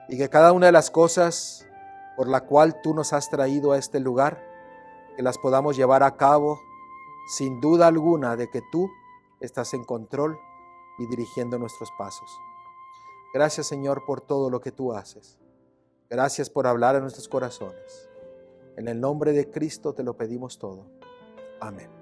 y que cada una de las cosas por la cual tú nos has traído a este lugar, que las podamos llevar a cabo sin duda alguna de que tú estás en control y dirigiendo nuestros pasos. Gracias, Señor, por todo lo que tú haces. Gracias por hablar a nuestros corazones. En el nombre de Cristo te lo pedimos todo. Amén.